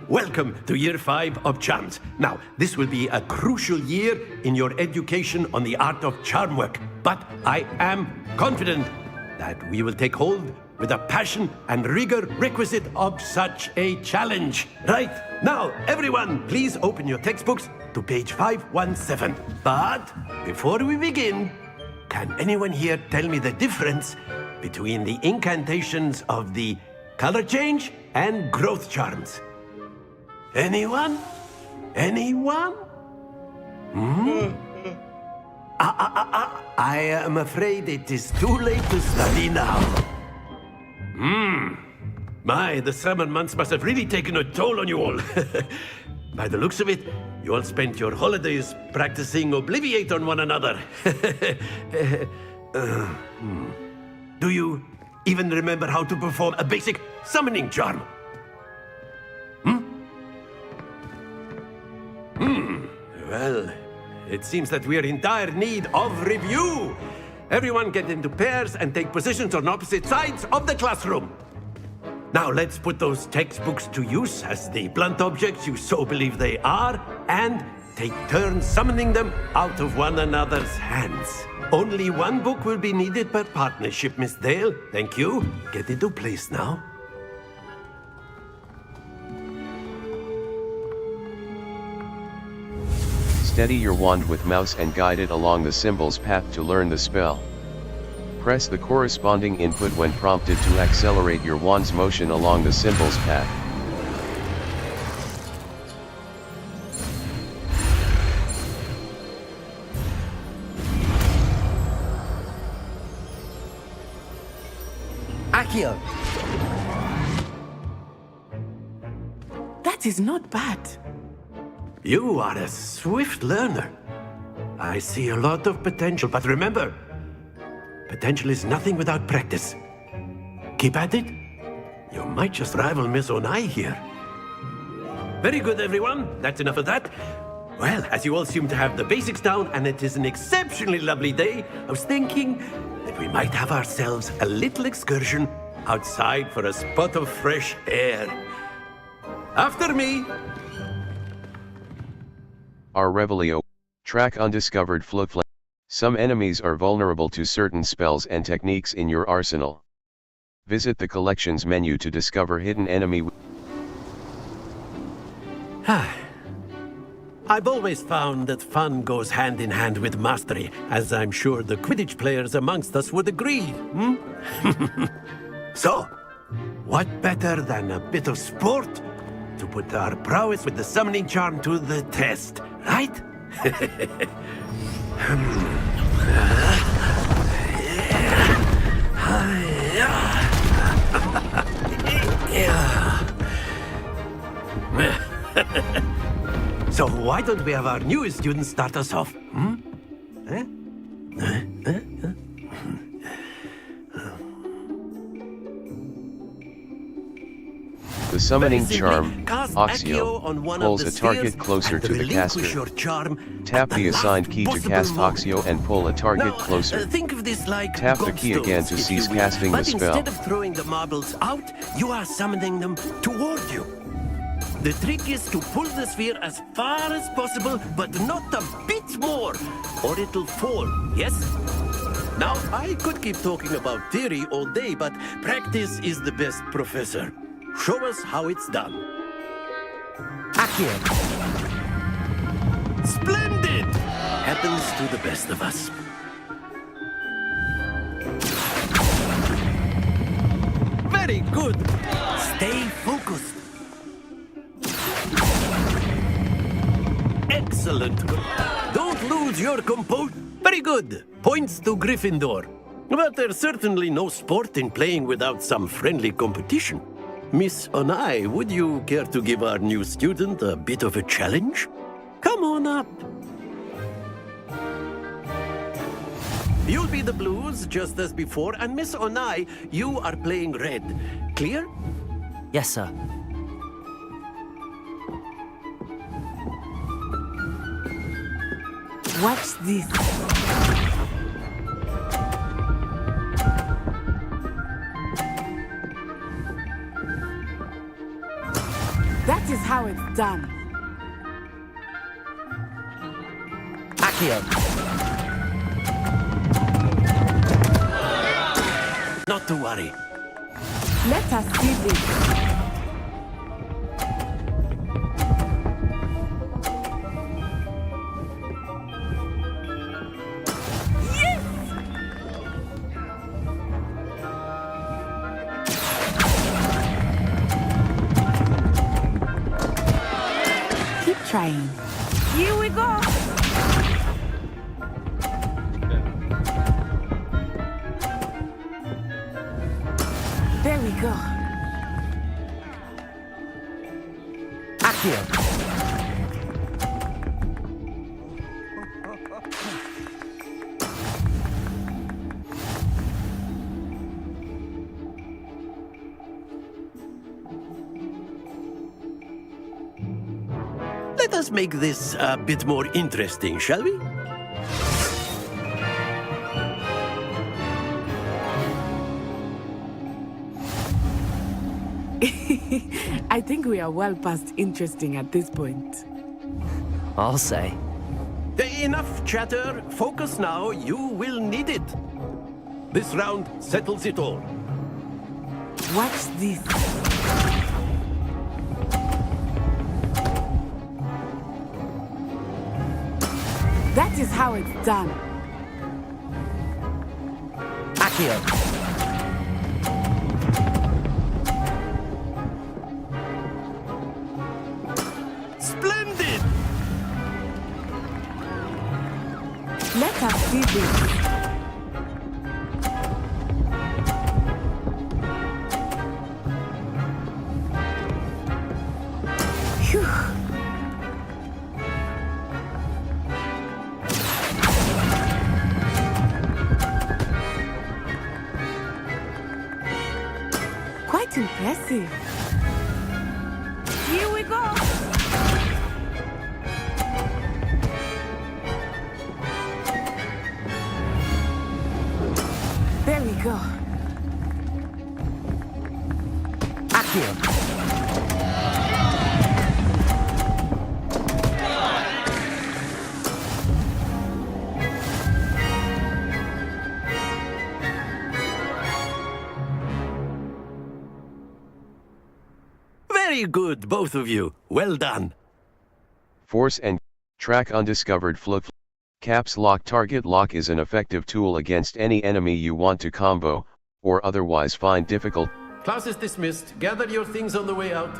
Welcome to Year 5 of Charms. Now, this will be a crucial year in your education on the art of charm work, but I am confident that we will take hold with the passion and rigor requisite of such a challenge. Right, now, everyone, please open your textbooks to page 517. But before we begin, can anyone here tell me the difference between the incantations of the color change and growth charms? Anyone? Anyone? I am afraid it is too late to study now. My, the summer months must have really taken a toll on you all. By the looks of it, you all spent your holidays practicing Obliviate on one another. Do you even remember how to perform a basic summoning charm? Well, it seems that we are in dire need of review. Everyone get into pairs and take positions on opposite sides of the classroom. Now let's put those textbooks to use as the blunt objects you so believe they are, and take turns summoning them out of one another's hands. Only one book will be needed per partnership, Miss Dale. Thank you. Get into place now. Steady your wand with mouse and guide it along the symbol's path to learn the spell. Press the corresponding input when prompted to accelerate your wand's motion along the symbol's path. Accio! That is not bad. You are a swift learner. I see a lot of potential, but remember, potential is nothing without practice. Keep at it. You might just rival Miss Onai here. Very good, everyone. That's enough of that. Well, as you all seem to have the basics down, and it is an exceptionally lovely day, I was thinking that we might have ourselves a little excursion outside for a spot of fresh air. After me! Our Revelio. Track undiscovered Flufla. Some enemies are vulnerable to certain spells and techniques in your arsenal. Visit the collections menu to discover hidden enemy. I've always found that fun goes hand in hand with mastery, as I'm sure the Quidditch players amongst us would agree. So, what better than a bit of sport to put our prowess with the summoning charm to the test, right? So why don't we have our newest student start us off? The summoning charm, Oxio, pulls a target closer to the caster. Tap the assigned key to cast Oxio and pull a target closer. Think of this like Tap the key again to cease casting the spell. But instead of throwing the marbles out, you are summoning them toward you. The trick is to pull the sphere as far as possible, but not a bit more, or it'll fall, yes? Now, I could keep talking about theory all day, but practice is the best professor. Show us how it's done. Accio! Splendid! Happens to the best of us. Very good! Stay focused. Excellent. Don't lose your composure. Very good. Points to Gryffindor. But there's certainly no sport in playing without some friendly competition. Miss Onai, would you care to give our new student a bit of a challenge? Come on up. You'll be the blues, just as before, and Miss Onai, you are playing red. Clear? Yes, sir. Watch this. That is how it's done. Accio! Not to worry. Let us see this. Trying. Here we go! There we go. Accio! Let us make this a bit more interesting, shall we? I think we are well past interesting at this point. I'll say. Enough chatter. Focus now. You will need it. This round settles it all. Watch this. That is how it's done. Accio. Splendid! Let us see this. Phew. Quite impressive. Here we go. There we go. Accio. Very good, both of you. Well done. Force and track undiscovered fluke. Caps lock target lock is an effective tool against any enemy you want to combo, or otherwise find difficult. Class is dismissed. Gather your things on the way out.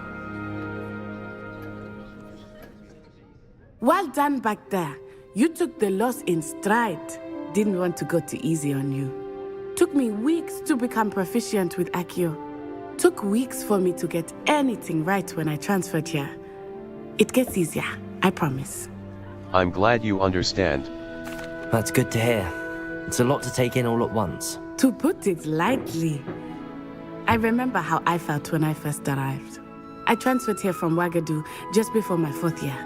Well done back there. You took the loss in stride. Didn't want to go too easy on you. Took me weeks to become proficient with Accio. Took weeks for me to get anything right when I transferred here. It gets easier, I promise. I'm glad you understand. That's good to hear. It's a lot to take in all at once. To put it lightly, I remember how I felt when I first arrived. I transferred here from Wagadu just before my 4th year.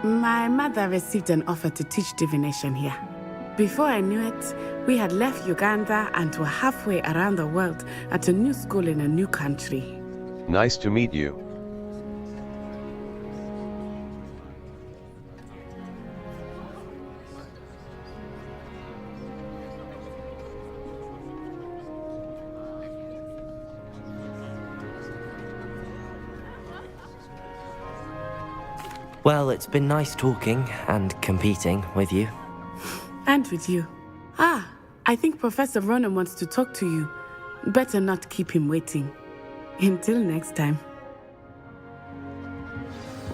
My mother received an offer to teach divination here. Before I knew it, we had left Uganda and were halfway around the world at a new school in a new country. Nice to meet you. Well, it's been nice talking and competing with you. And with you. Ah, I think Professor Ronan wants to talk to you. Better not keep him waiting. Until next time.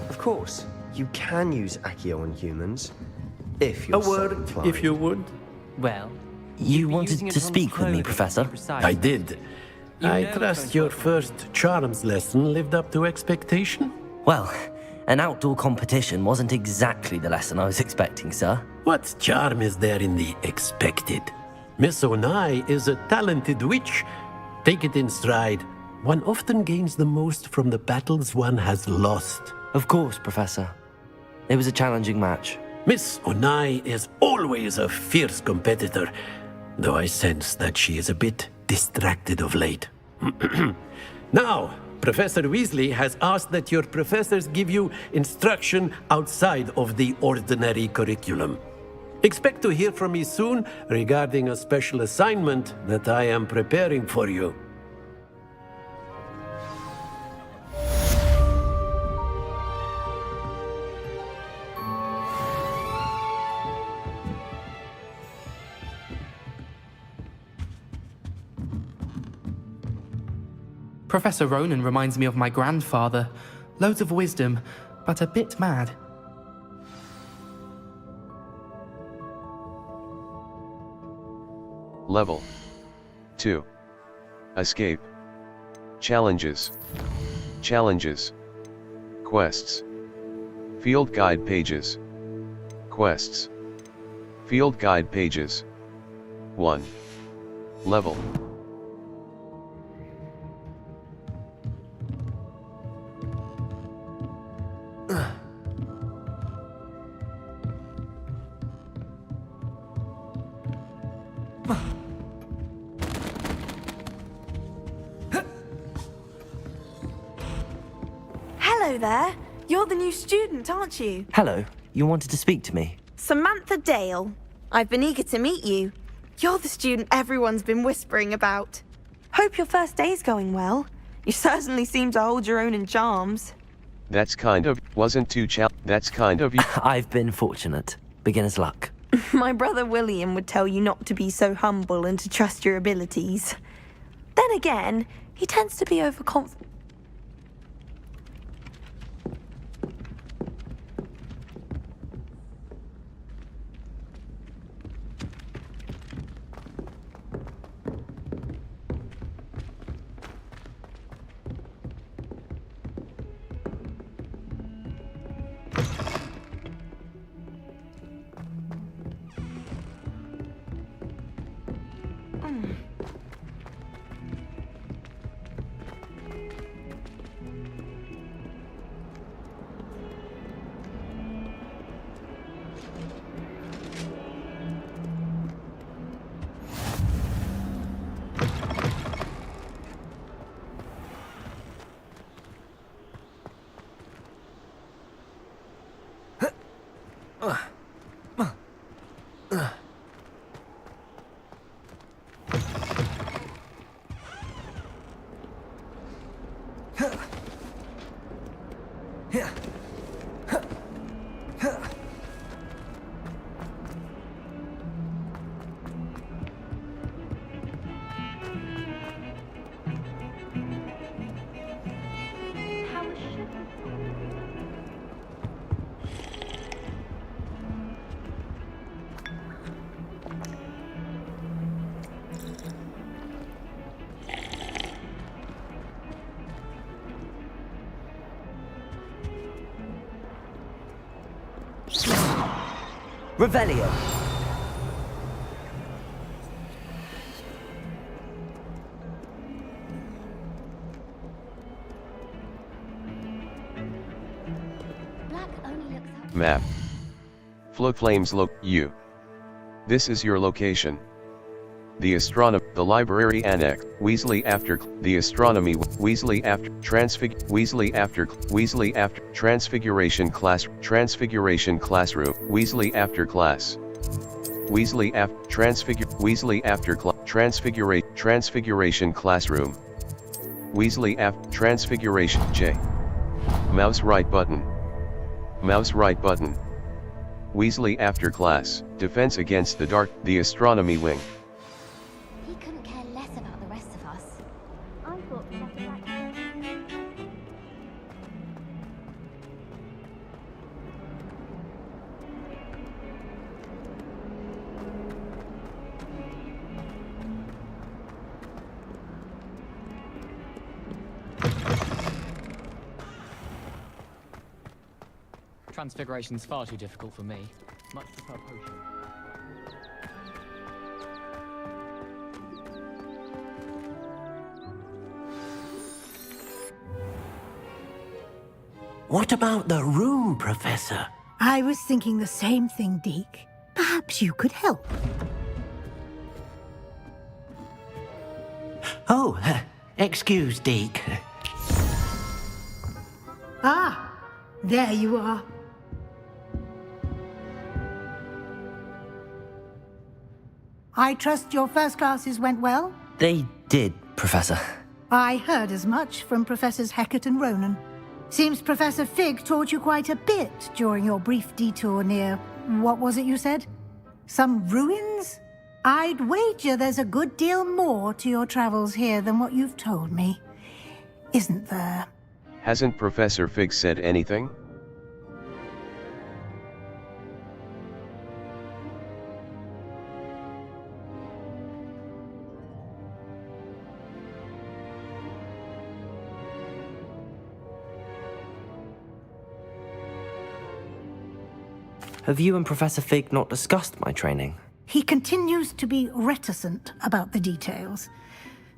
Of course, you can use Accio on humans, if you're A word, so inclined. if you would. Well, You wanted to speak with me, Professor? I did. I trust your first charms lesson lived up to expectation? Well, an outdoor competition wasn't exactly the lesson I was expecting, sir. What charm is there in the expected? Miss Onai is a talented witch. Take it in stride. One often gains the most from the battles one has lost. Of course, Professor. It was a challenging match. Miss Onai is always a fierce competitor, though I sense that she is a bit distracted of late. Now, Professor Weasley has asked that your professors give you instruction outside of the ordinary curriculum. Expect to hear from me soon regarding a special assignment that I am preparing for you. Professor Ronan reminds me of my grandfather. Loads of wisdom, but a bit mad. Level 2. Escape. Challenges. Challenges. Quests. Field guide pages. Quests. Field guide pages. 1. Level. Hello there. You're the new student, aren't you? Hello, you wanted to speak to me? Samantha Dale. I've been eager to meet you. You're the student everyone's been whispering about. Hope your first day's going well. You certainly seem to hold your own in charms. That's kind of, wasn't too that's kind of you. I've been fortunate. Beginner's luck. My brother William would tell you not to be so humble and to trust your abilities. Then again, he tends to be overconfident. Revelio. Map. Flow flames look, you. This is your location. The astronomy, the library annex, Weasley after, the astronomy, Weasley after, Weasley after, transfiguration classroom, Weasley after class. Weasley after, Weasley after transfiguration classroom. Weasley after, transfiguration, J. Mouse right button. Mouse right button. Weasley after class, defense against the dark, the astronomy wing. He couldn't care less about the rest of us. I thought Transfiguration's far too difficult for me. Much prefer potion. What about the room, Professor? I was thinking the same thing, Deke. Perhaps you could help. Oh, excuse, Deke. Ah, there you are. I trust your first classes went well? They did, Professor. I heard as much from Professors Hecat and Ronan. Seems Professor Fig taught you quite a bit during your brief detour near... what was it you said? Some ruins? I'd wager there's a good deal more to your travels here than what you've told me. Isn't there? Hasn't Professor Fig said anything? Have you and Professor Fig not discussed my training? He continues to be reticent about the details,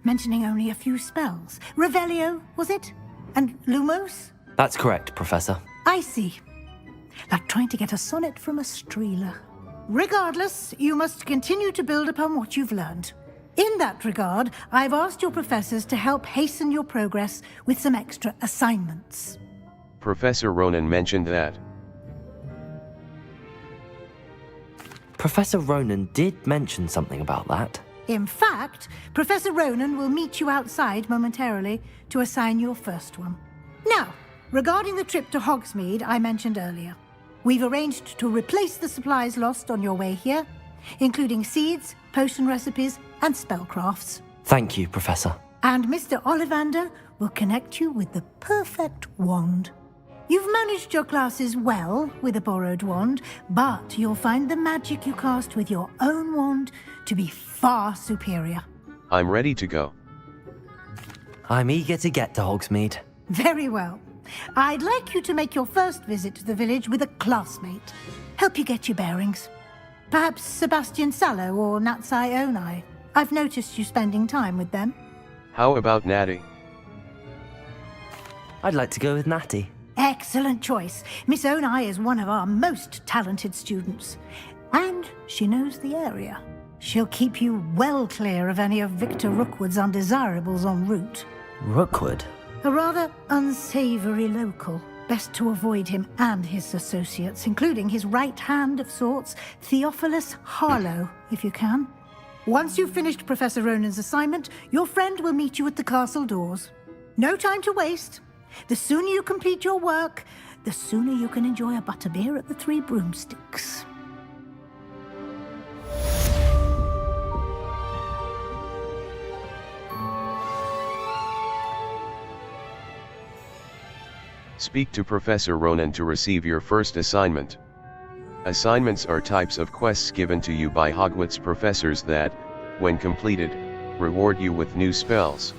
mentioning only a few spells. Revelio, was it? And Lumos? That's correct, Professor. I see. Like trying to get a sonnet from a streeler. Regardless, you must continue to build upon what you've learned. In that regard, I've asked your professors to help hasten your progress with some extra assignments. Professor Ronan mentioned that. Professor Ronan did mention something about that. In fact, Professor Ronan will meet you outside momentarily to assign your first one. Now, regarding the trip to Hogsmeade I mentioned earlier, we've arranged to replace the supplies lost on your way here, including seeds, potion recipes, and spellcrafts. Thank you, Professor. And Mr. Ollivander will connect you with the perfect wand. You've managed your classes well with a borrowed wand, but you'll find the magic you cast with your own wand to be far superior. I'm ready to go. I'm eager to get to Hogsmeade. Very well. I'd like you to make your first visit to the village with a classmate. Help you get your bearings. Perhaps Sebastian Sallow or Natsai Onai. I've noticed you spending time with them. How about Natty? I'd like to go with Natty. Excellent choice. Miss Onai is one of our most talented students. And she knows the area. She'll keep you well clear of any of Victor Rookwood's undesirables en route. Rookwood? A rather unsavory local. Best to avoid him and his associates, including his right hand of sorts, Theophilus Harlow, if you can. Once you've finished Professor Ronan's assignment, your friend will meet you at the castle doors. No time to waste. The sooner you complete your work, the sooner you can enjoy a butterbeer at the Three Broomsticks. Speak to Professor Ronan to receive your first assignment. Assignments are types of quests given to you by Hogwarts professors that, when completed, reward you with new spells.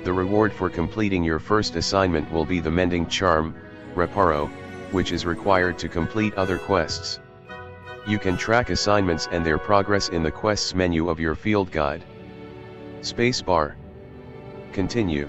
The reward for completing your first assignment will be the Mending Charm, Reparo, which is required to complete other quests. You can track assignments and their progress in the quests menu of your field guide. Spacebar. Continue.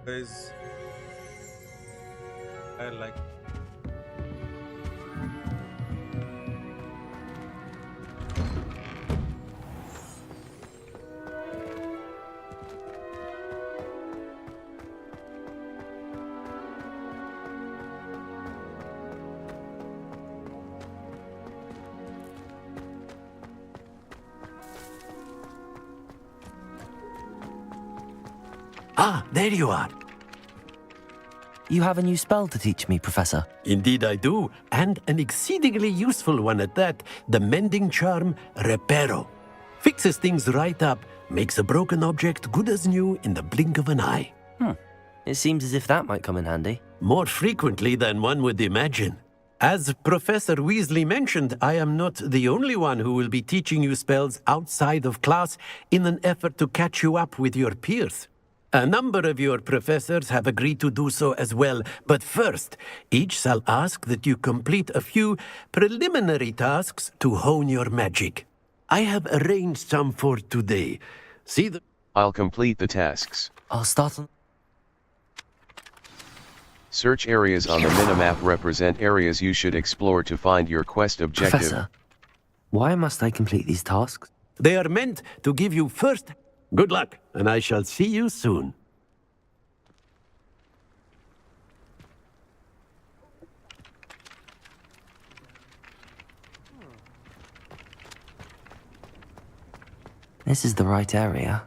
Guys, I like. Ah, there you are. You have a new spell to teach me, Professor. Indeed I do, and an exceedingly useful one at that, the mending charm Reparo. Fixes things right up, makes a broken object good as new in the blink of an eye. It seems as if that might come in handy. More frequently than one would imagine. As Professor Weasley mentioned, I am not the only one who will be teaching you spells outside of class in an effort to catch you up with your peers. A number of your professors have agreed to do so as well, but first, each shall ask that you complete a few preliminary tasks to hone your magic. I have arranged some for today. See the... I'll complete the tasks. I'll start on... Search areas on the minimap represent areas you should explore to find your quest objective. Professor, why must I complete these tasks? They are meant to give you first... Good luck, and I shall see you soon. This is the right area.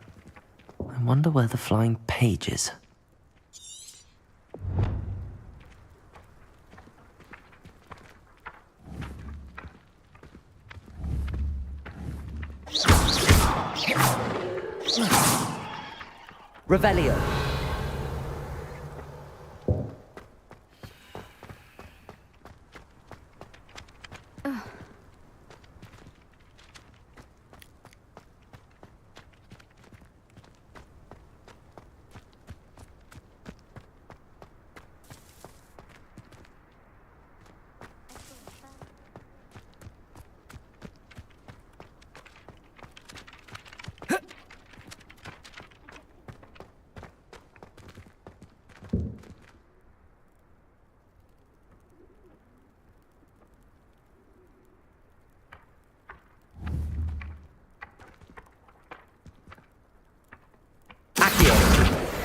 I wonder where the flying page is. Revelio.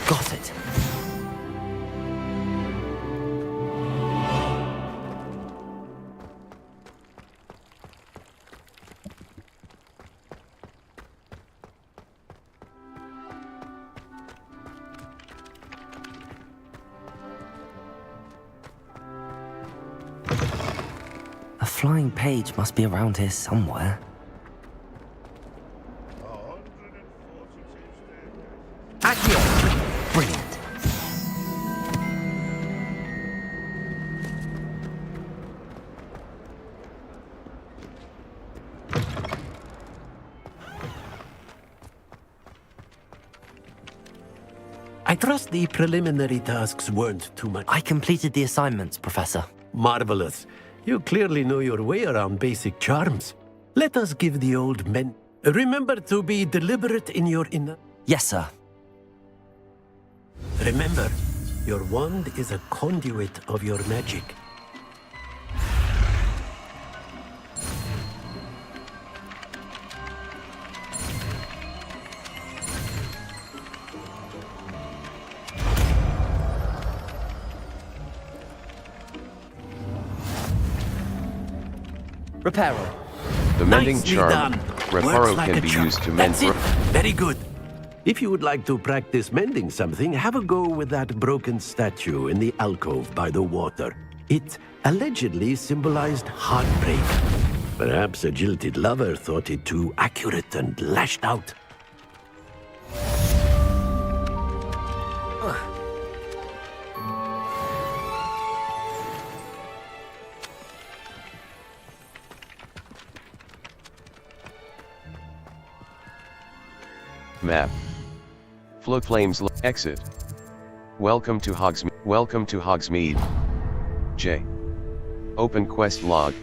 Got it. A flying page must be around here somewhere. Brilliant. I trust the preliminary tasks weren't too much. I completed the assignments, Professor. Marvelous. You clearly know your way around basic charms. Let us give the old men... Remember to be deliberate in your Yes, sir. Remember, your wand is a conduit of your magic. Reparo. The mending Nicely charm, done. Reparo, Works like can a be charm. used to mend... That's it. Very good. If you would like to practice mending something, have a go with that broken statue in the alcove by the water. It allegedly symbolized heartbreak. Perhaps a jilted lover thought it too accurate and lashed out. Map. Flow flames. Exit. Welcome to Hogsmeade. J. Open quest log.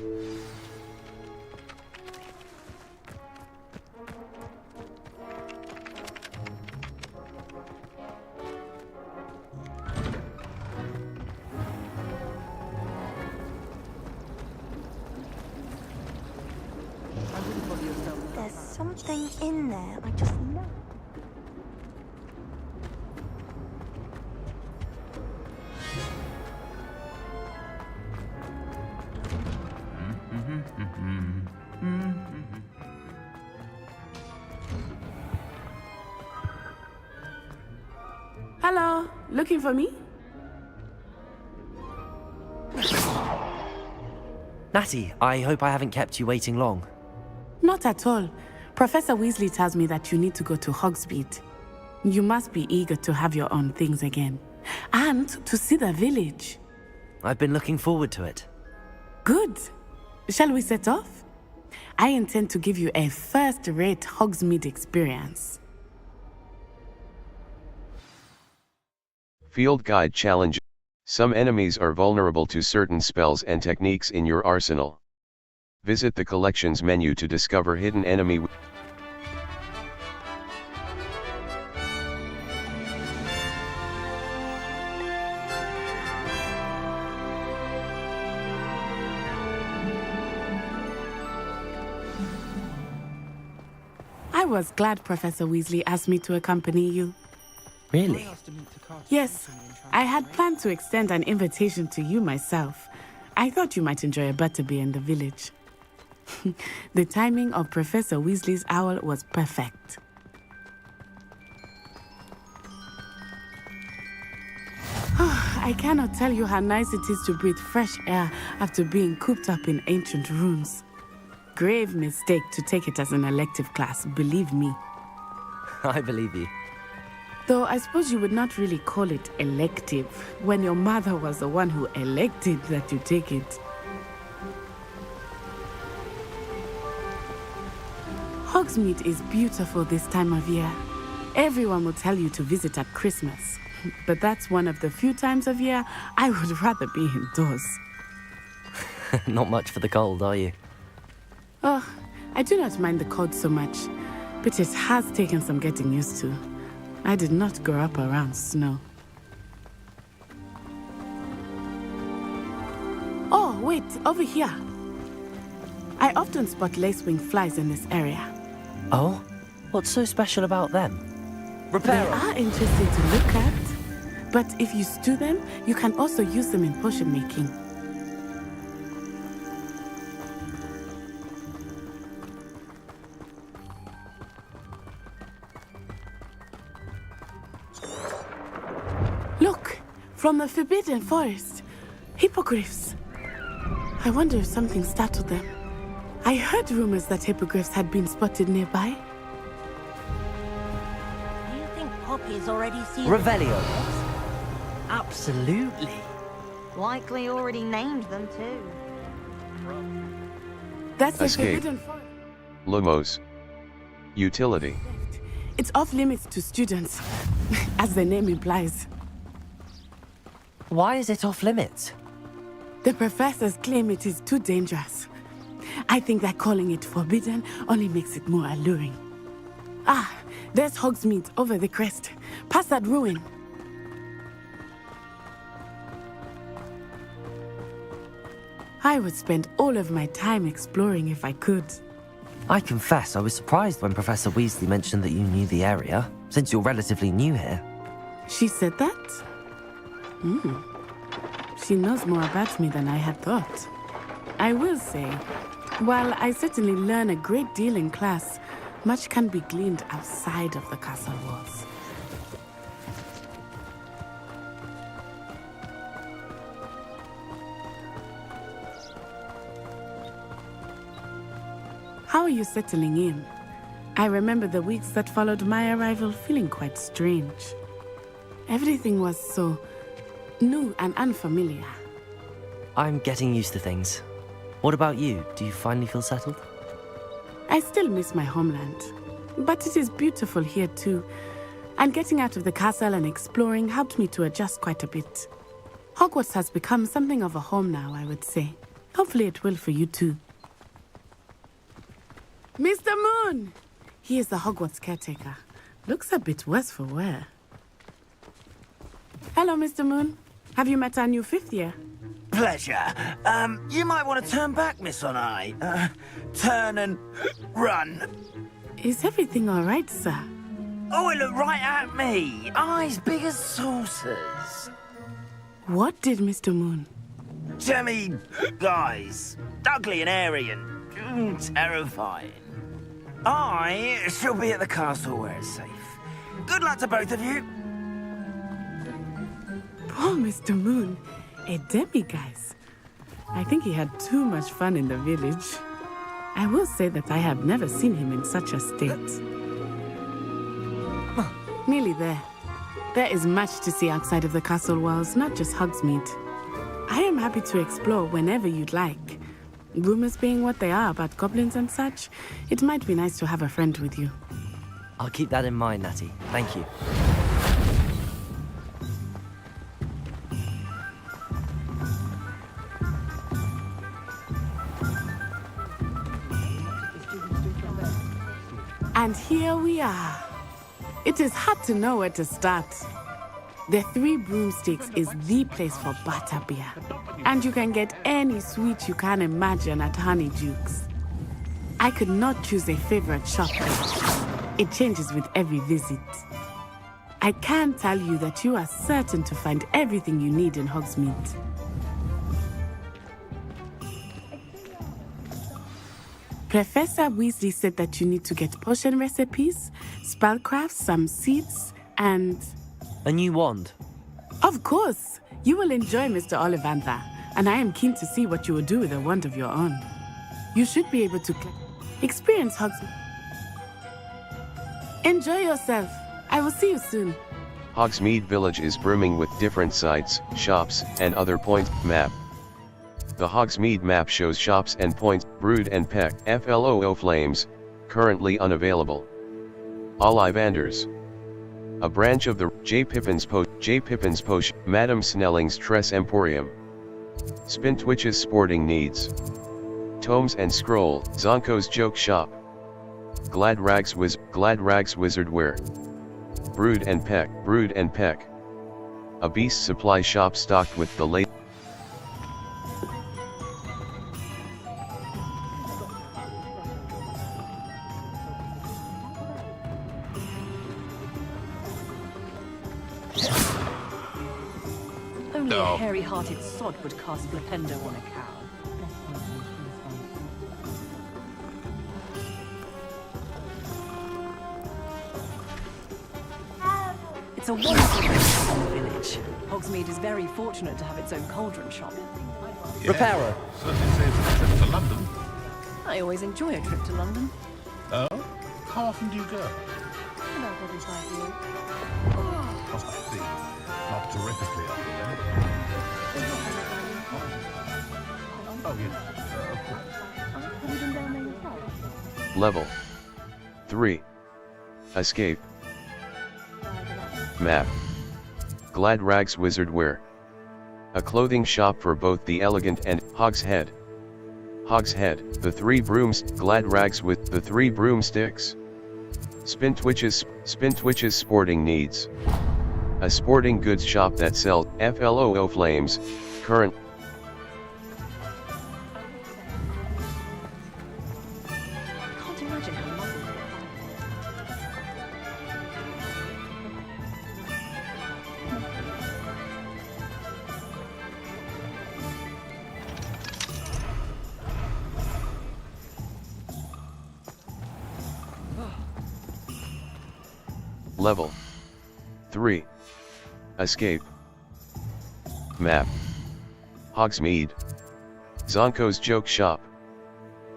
something in there. I just know. Hello, looking for me? Natty, I hope I haven't kept you waiting long. Not at all. Professor Weasley tells me that you need to go to Hogsmeade. You must be eager to have your own things again. And to see the village. I've been looking forward to it. Good. Shall we set off? I intend to give you a first-rate Hogsmeade experience. Field Guide Challenge. Some enemies are vulnerable to certain spells and techniques in your arsenal. Visit the Collections menu to discover hidden enemy. I was glad Professor Weasley asked me to accompany you. Really? Yes, I had planned to extend an invitation to you myself. I thought you might enjoy a butterbeer in the village. The timing of Professor Weasley's owl was perfect. I cannot tell you how nice it is to breathe fresh air after being cooped up in ancient rooms. Grave mistake to take it as an elective class, believe me. I believe you. Though I suppose you would not really call it elective when your mother was the one who elected that you take it. Hogsmeade is beautiful this time of year. Everyone will tell you to visit at Christmas, but that's one of the few times of year I would rather be indoors. Not much for the cold, are you? Oh, I do not mind the cold so much, but it has taken some getting used to. I did not grow up around snow. Oh, wait, over here. I often spot lacewing flies in this area. Oh? What's so special about them? They are interesting to look at, but if you stew them, you can also use them in potion making. Look, from the Forbidden Forest, hippogriffs. I wonder if something startled them. I heard rumors that hippogriffs had been spotted nearby. Do you think Poppy's already seen Revelio. Absolutely. Likely already named them too. That's the Escape. Forbidden Forest. Lumos. Utility. It's off limits to students, as the name implies. Why is it off limits? The professors claim it is too dangerous. I think that calling it forbidden only makes it more alluring. Ah, there's Hogsmeade over the crest, past that ruin. I would spend all of my time exploring if I could. I confess I was surprised when Professor Weasley mentioned that you knew the area, since you're relatively new here. She said that? She knows more about me than I had thought. I will say, while I certainly learn a great deal in class, much can be gleaned outside of the castle walls. How are you settling in? I remember the weeks that followed my arrival feeling quite strange. Everything was so new and unfamiliar. I'm getting used to things. What about you? Do you finally feel settled? I still miss my homeland, but it is beautiful here too. And getting out of the castle and exploring helped me to adjust quite a bit. Hogwarts has become something of a home now, I would say. Hopefully it will for you too. Mr. Moon! He is the Hogwarts caretaker. Looks a bit worse for wear. Hello, Mr. Moon. Have you met our new fifth year? Pleasure. You might want to turn back, Miss Onai. Turn and run. Is everything all right, sir? Oh, it looked right at me. Eyes big as saucers. What did Mr. Moon? Jemmy, guys. Ugly and airy and terrifying. I shall be at the castle where it's safe. Good luck to both of you. Poor Mr. Moon. A demi-guise. I think he had too much fun in the village. I will say that I have never seen him in such a state. Nearly there. There is much to see outside of the castle walls, not just Hogsmeade. I am happy to explore whenever you'd like. Rumors being what they are about goblins and such, it might be nice to have a friend with you. I'll keep that in mind, Natty. Thank you. And here we are. It is hard to know where to start. The Three Broomsticks is the place for butterbeer. And you can get any sweet you can imagine at Honeydukes. I could not choose a favorite shop. It changes with every visit. I can tell you that you are certain to find everything you need in Hogsmeade. Professor Weasley said that you need to get potion recipes, spellcrafts, some seeds, and... A new wand? Of course! You will enjoy Mr. Ollivander, and I am keen to see what you will do with a wand of your own. You should be able to experience Hogsmeade. Enjoy yourself. I will see you soon. Hogsmeade Village is brimming with different sites, shops, and other points. Map. The Hogsmeade map shows shops and points. Brood and Peck, FLOO Flames, currently unavailable. Ollivanders. A branch of the J. Pippin's Potion, Madame Snelling's Tress Emporium. Spintwitch's Sporting Needs. Tomes and Scroll, Zonko's Joke Shop. Glad Rags Wizard Wear. Brood and Peck. A beast supply shop stocked with the late. Only a hairy-hearted sod would cast Flipendo on a cow. It's a wonderful place in the village. Hogsmeade is very fortunate to have its own cauldron shop. Yeah, Reparo. Certainly saves a trip to London. I always enjoy a trip to London. Oh? How often do you go? About every 5 years. I see. Not terrifically often then. Oh, yeah. Level 3. Escape. Map. Glad Rags Wizard Wear. A clothing shop for both the elegant and Hogshead. The Three Brooms, Glad Rags with the Three Broomsticks. Spintwitch's Sporting Needs. A sporting goods shop that sells FLOO Flames, current. Can't imagine how much. Level 3. Escape. Map. Hogsmeade. Zonko's Joke Shop.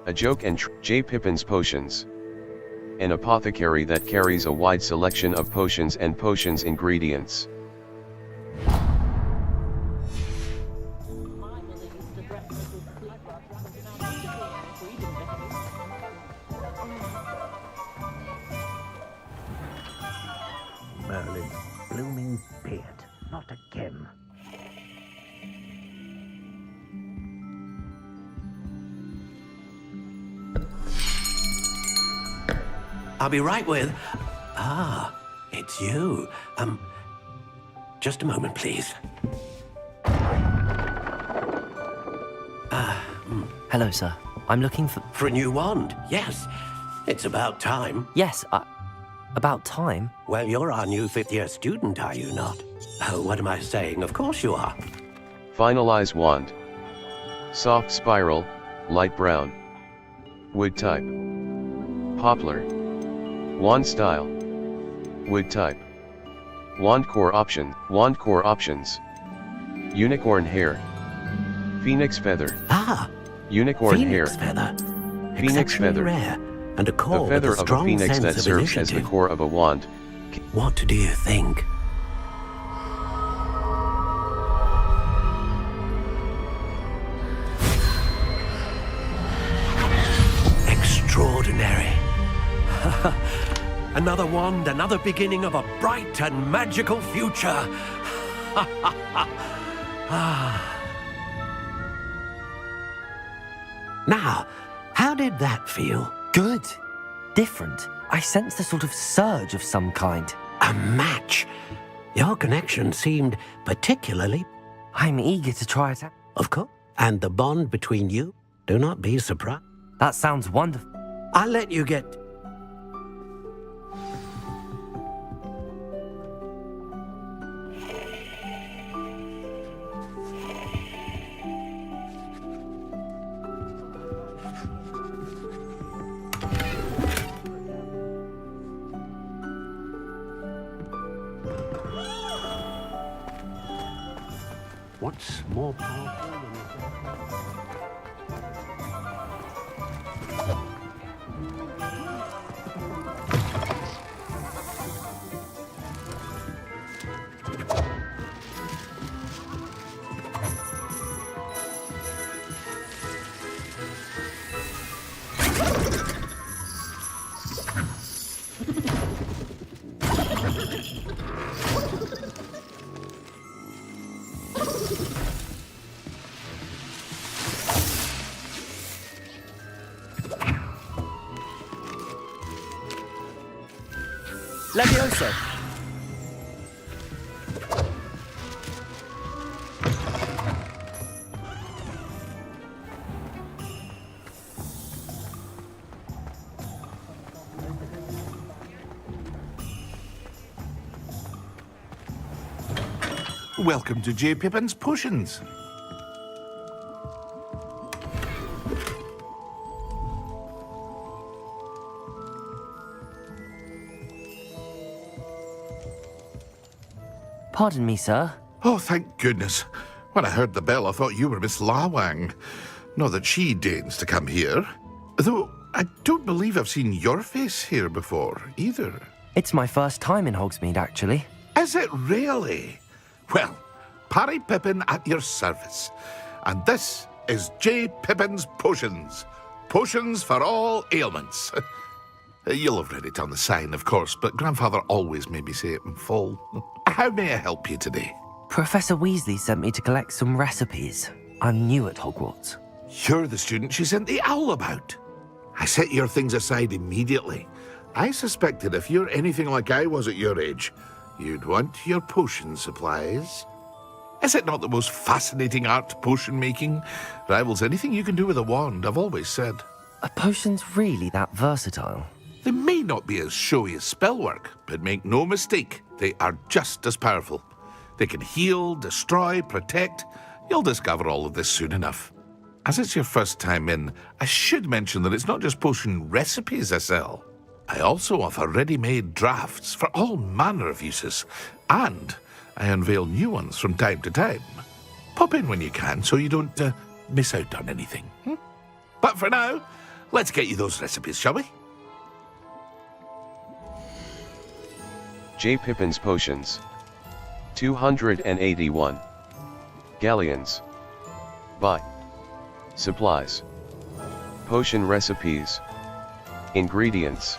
A joke and J. Pippin's Potions. An apothecary that carries a wide selection of potions and potions ingredients. Merlin, blooming beard, not again. I'll be right with... Ah, it's you. Just a moment, please. Hello, sir. I'm looking for... For a new wand, yes. It's about time. Yes, about time? Well, you're our new 5th-year student, are you not? Oh, what am I saying? Of course you are. Finalize wand. Soft spiral, light brown. Wood type. Poplar. Wand style. Wood type. Wand core option. Wand core options. Unicorn hair. Phoenix feather. Ah! Unicorn hair. Phoenix feather. Phoenix feather. Rare, and a core The feather with a of a strong phoenix sense that of serves as the initiative. core of a wand. What do you think? Extraordinary. Another wand, another beginning of a bright and magical future. Now, how did that feel? Good. Different. I sensed a sort of surge of some kind. A match. Your connection seemed particularly... I'm eager to try it out. Of course. And the bond between you? Do not be surprised. That sounds wonderful. I'll let you get... What's more powerful than... Levioso! Welcome to J. Pippin's Potions. Pardon me, sir. Oh, thank goodness. When I heard the bell, I thought you were Miss Lawang. Not that she deigns to come here. Though, I don't believe I've seen your face here before, either. It's my first time in Hogsmeade, actually. Is it really? Well, Parry Pippin at your service. And this is J. Pippin's Potions. Potions for all ailments. You'll have read it on the sign, of course, but Grandfather always made me say it in full. How may I help you today? Professor Weasley sent me to collect some recipes. I'm new at Hogwarts. You're the student she sent the owl about. I set your things aside immediately. I suspected if you're anything like I was at your age, you'd want your potion supplies. Is it not the most fascinating art, potion making? Rivals anything you can do with a wand, I've always said. Are potions really that versatile? They may not be as showy as spellwork, but make no mistake, they are just as powerful. They can heal, destroy, protect. You'll discover all of this soon enough. As it's your first time in, I should mention that it's not just potion recipes I sell. I also offer ready-made drafts for all manner of uses, and I unveil new ones from time to time. Pop in when you can so you don't miss out on anything. But for now, let's get you those recipes, shall we? J. Pippin's Potions. 281. Galleons. Buy. Supplies. Potion recipes. Ingredients.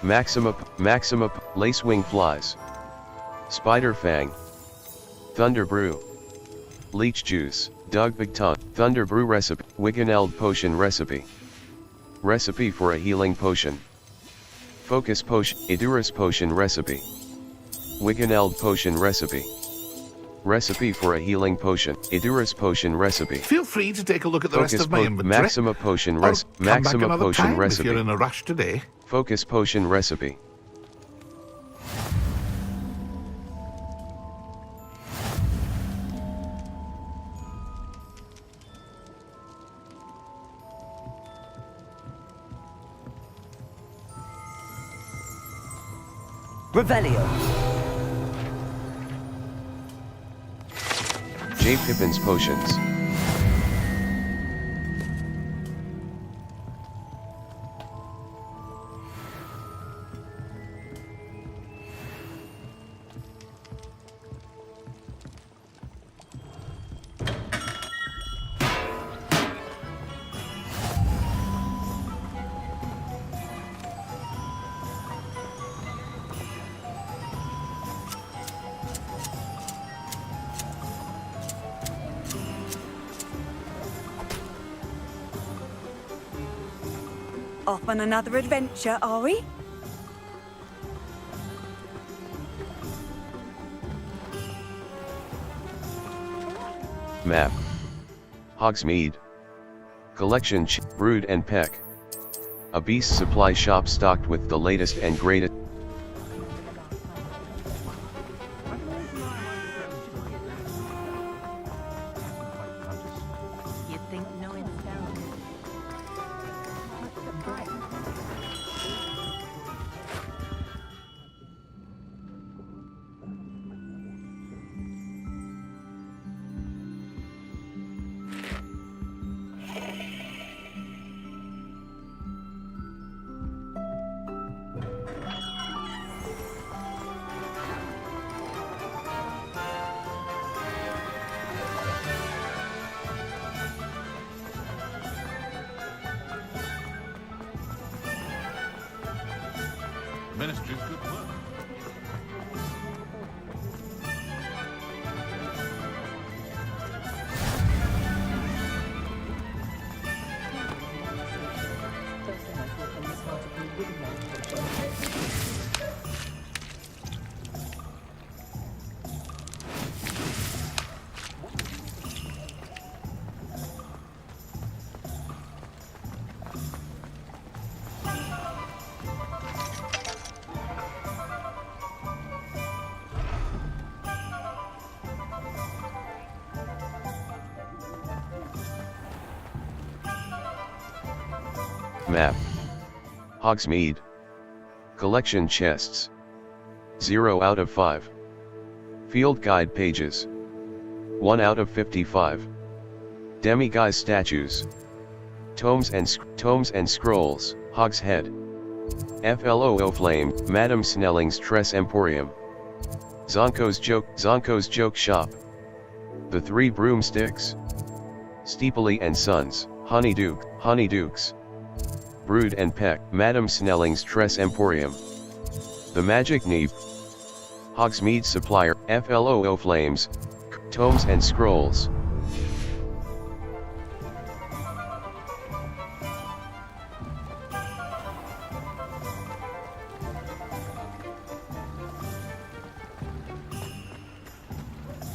Maxima Lacewing Flies. Spider Fang. Thunder Brew. Leech Juice, Dog Big Tongue. Thunder Brew Recipe. Wiggeneld Potion Recipe. Recipe for a Healing Potion. Focus Potion. Idurus Potion Recipe. Wiggeneld Potion Recipe. Recipe for a healing potion. Idurus potion recipe. Feel free to take a look at the Focus rest of my inventory. Maxima potion Or Maxima come back another potion time recipe. if you're in a rush today. Focus potion recipe. Revelio. J. Pippin's potions. Off on another adventure, are we? Map. Hogsmeade. Collection Brood and Peck. A beast supply shop stocked with the latest and greatest. You'd think no experiment. Ministry's good work. Map. Hogsmeade. Collection chests. 0 out of 5. Field guide pages. 1 out of 55. Demiguise statues. Tomes and scrolls, Hogshead. FLOO Flame, Madame Snelling's Tress Emporium. Zonko's Joke Shop. The Three Broomsticks. Steepley and Sons, Honeydukes. Brood and Peck, Madame Snelling's Tress Emporium. The Magic Neep. Hogsmeade Supplier, FLOO Flames, Tomes and Scrolls.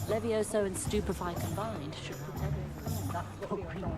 Levioso and Stupefy combined should protect. That's what we're doing.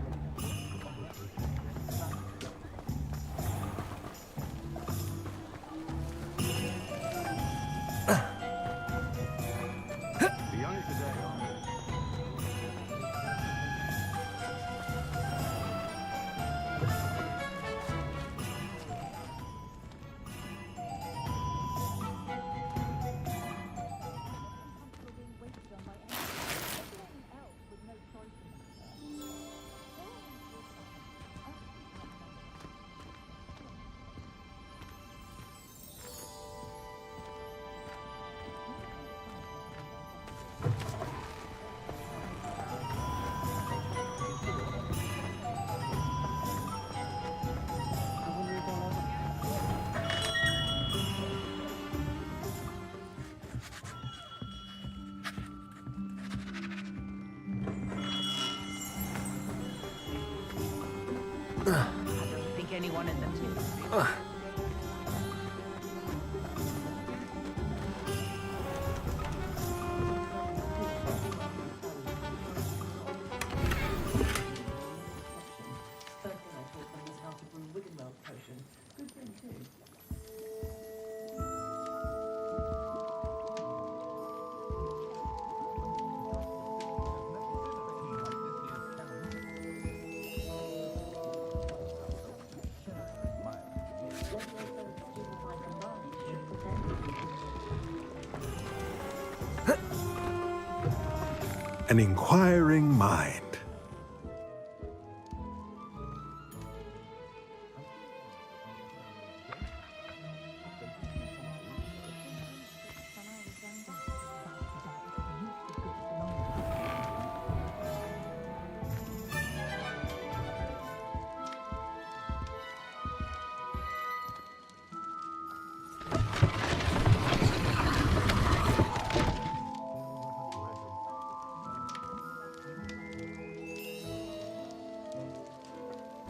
I don't think anyone in them too. an inquiring mind.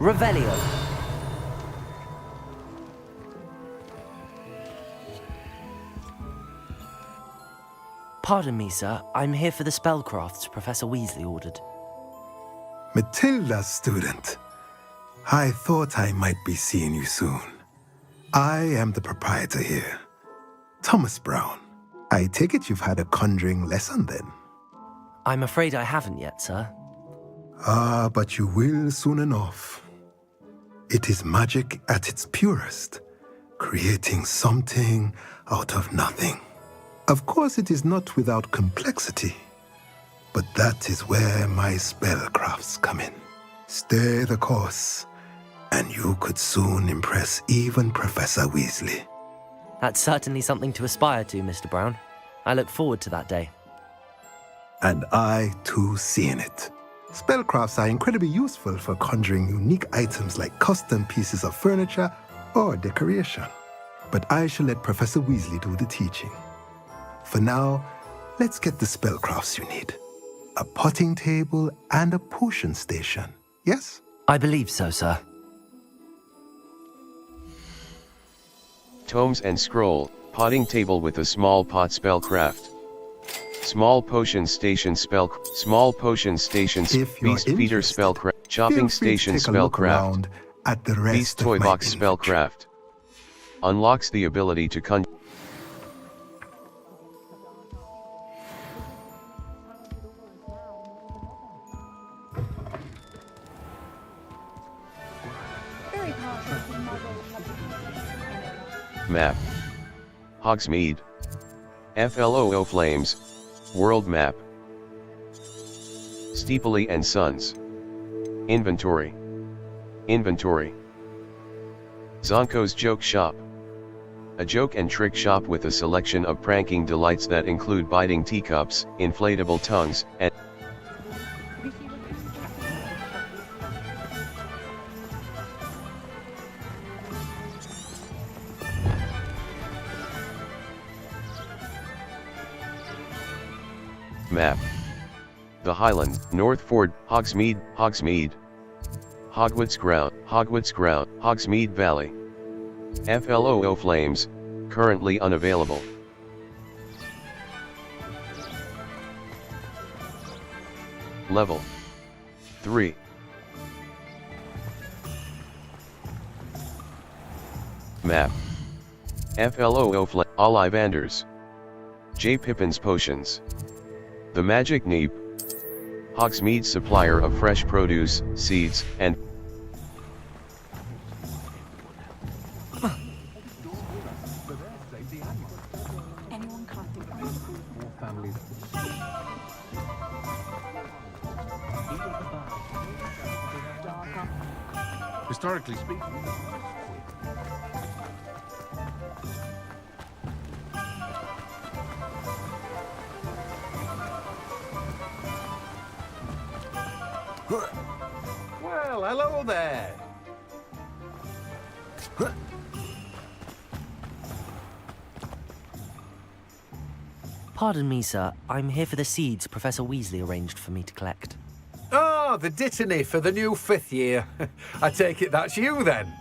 Revelio. Pardon me, sir. I'm here for the spellcrafts Professor Weasley ordered. Matilda, student. I thought I might be seeing you soon. I am the proprietor here, Thomas Brown. I take it you've had a conjuring lesson then? I'm afraid I haven't yet, sir. Ah, but you will soon enough. It is magic at its purest, creating something out of nothing. Of course, it is not without complexity, but that is where my spellcrafts come in. Stay the course, and you could soon impress even Professor Weasley. That's certainly something to aspire to, Mr. Brown. I look forward to that day. And I, too, seeing it. Spellcrafts are incredibly useful for conjuring unique items like custom pieces of furniture or decoration. But I shall let Professor Weasley do the teaching. For now, let's get the spellcrafts you need. A potting table and a potion station, yes? I believe so, sir. Tomes and scroll, potting table with a small pot spellcraft. Small potion station small potion station beast feeder spellcraft, chopping station spellcraft, beast toy box spellcraft. Unlocks the ability to conjure. Map. Hogsmeade. FLOO Flames. World Map. Steepley and Sons. Inventory. Inventory. Zonko's Joke Shop. A joke and trick shop with a selection of pranking delights that include biting teacups, inflatable tongues, and Map. The Highland, Northford, Hogsmeade, Hogwarts Ground, Hogsmeade Valley. FLOO Flames, currently unavailable. Level 3. Map. FLOO Ollivanders. J. Pippin's Potions. The Magic Neep. Hogsmeade supplier of fresh produce, seeds, and Historically speaking. Well, hello there. Pardon me, sir. I'm here for the seeds Professor Weasley arranged for me to collect. Ah, the dittany for the new 5th year. I take it that's you, then.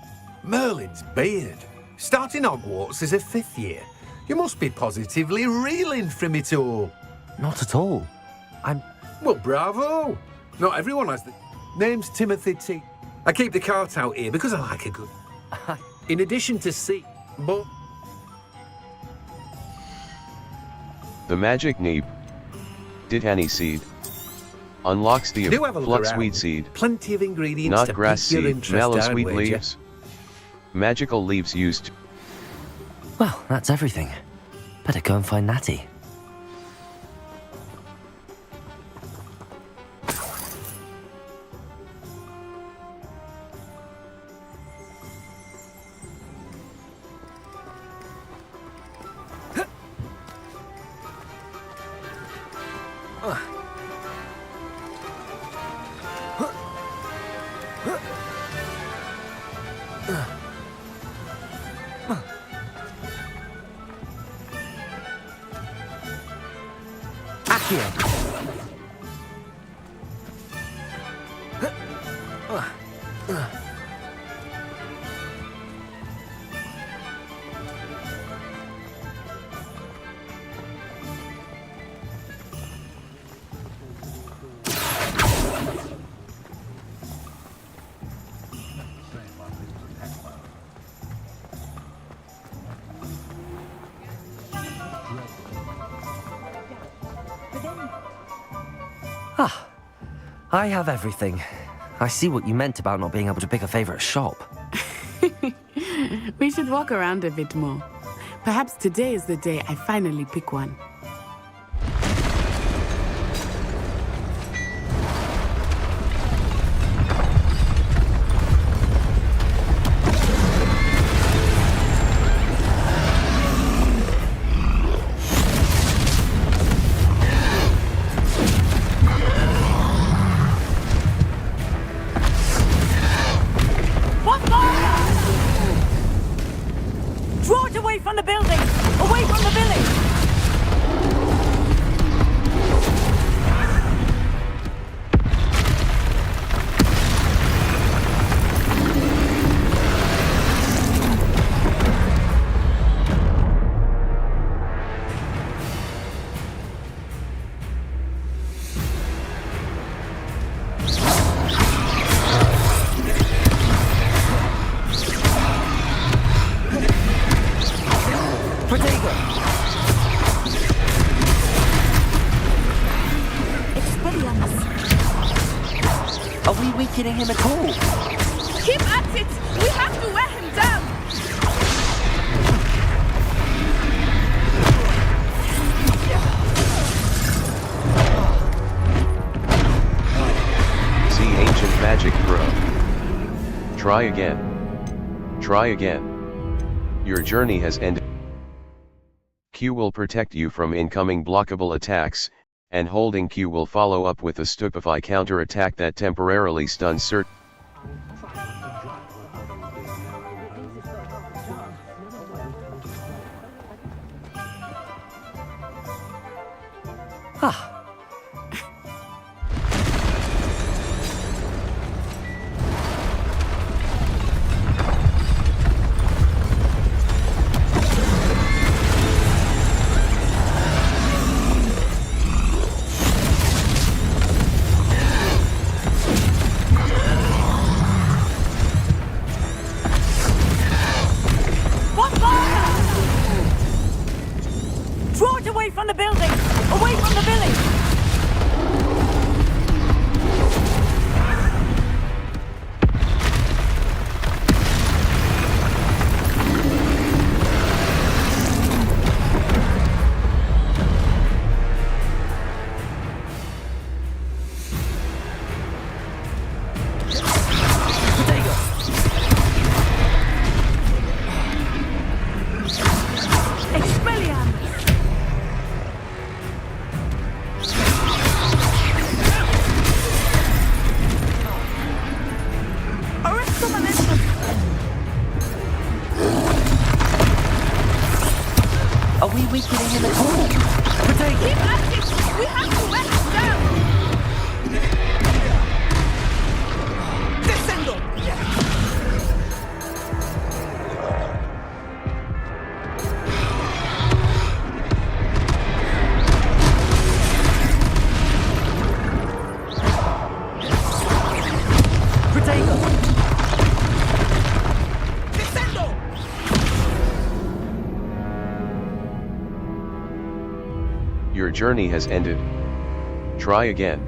Merlin's beard. Starting Hogwarts as a 5th year. You must be positively reeling from it all. Not at all. Well, bravo. Not everyone has the... Name's Timothy T. I keep the cart out here because I like a good... In addition to C, but... The Magic Neep. Ditany Seed. Unlocks the Fluxweed Seed. Plenty of ingredients Not to grass pique your seed, interest, mallow I'd sweet wager. leaves. Magical leaves used. Well, that's everything. Better go and find Natty. Ah, I have everything. I see what you meant about not being able to pick a favorite shop. We should walk around a bit more. Perhaps today is the day I finally pick one. Draw it away from the building! Away from the village! Are we weakening him at all? Keep at it! We have to wear him down! See ancient magic, bro. Try again. Try again. Your journey has ended. Q will protect you from incoming blockable attacks, and holding Q will follow up with a stupefy counter-attack that temporarily stuns certain. Ah. Draw it away from the building! Away from the village! Are we weakening him at all? Keep at it! We have to wear him down! Descendo! Your journey has ended. Try again.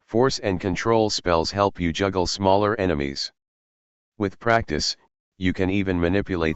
Force and control spells help you juggle smaller enemies. With practice, you can even manipulate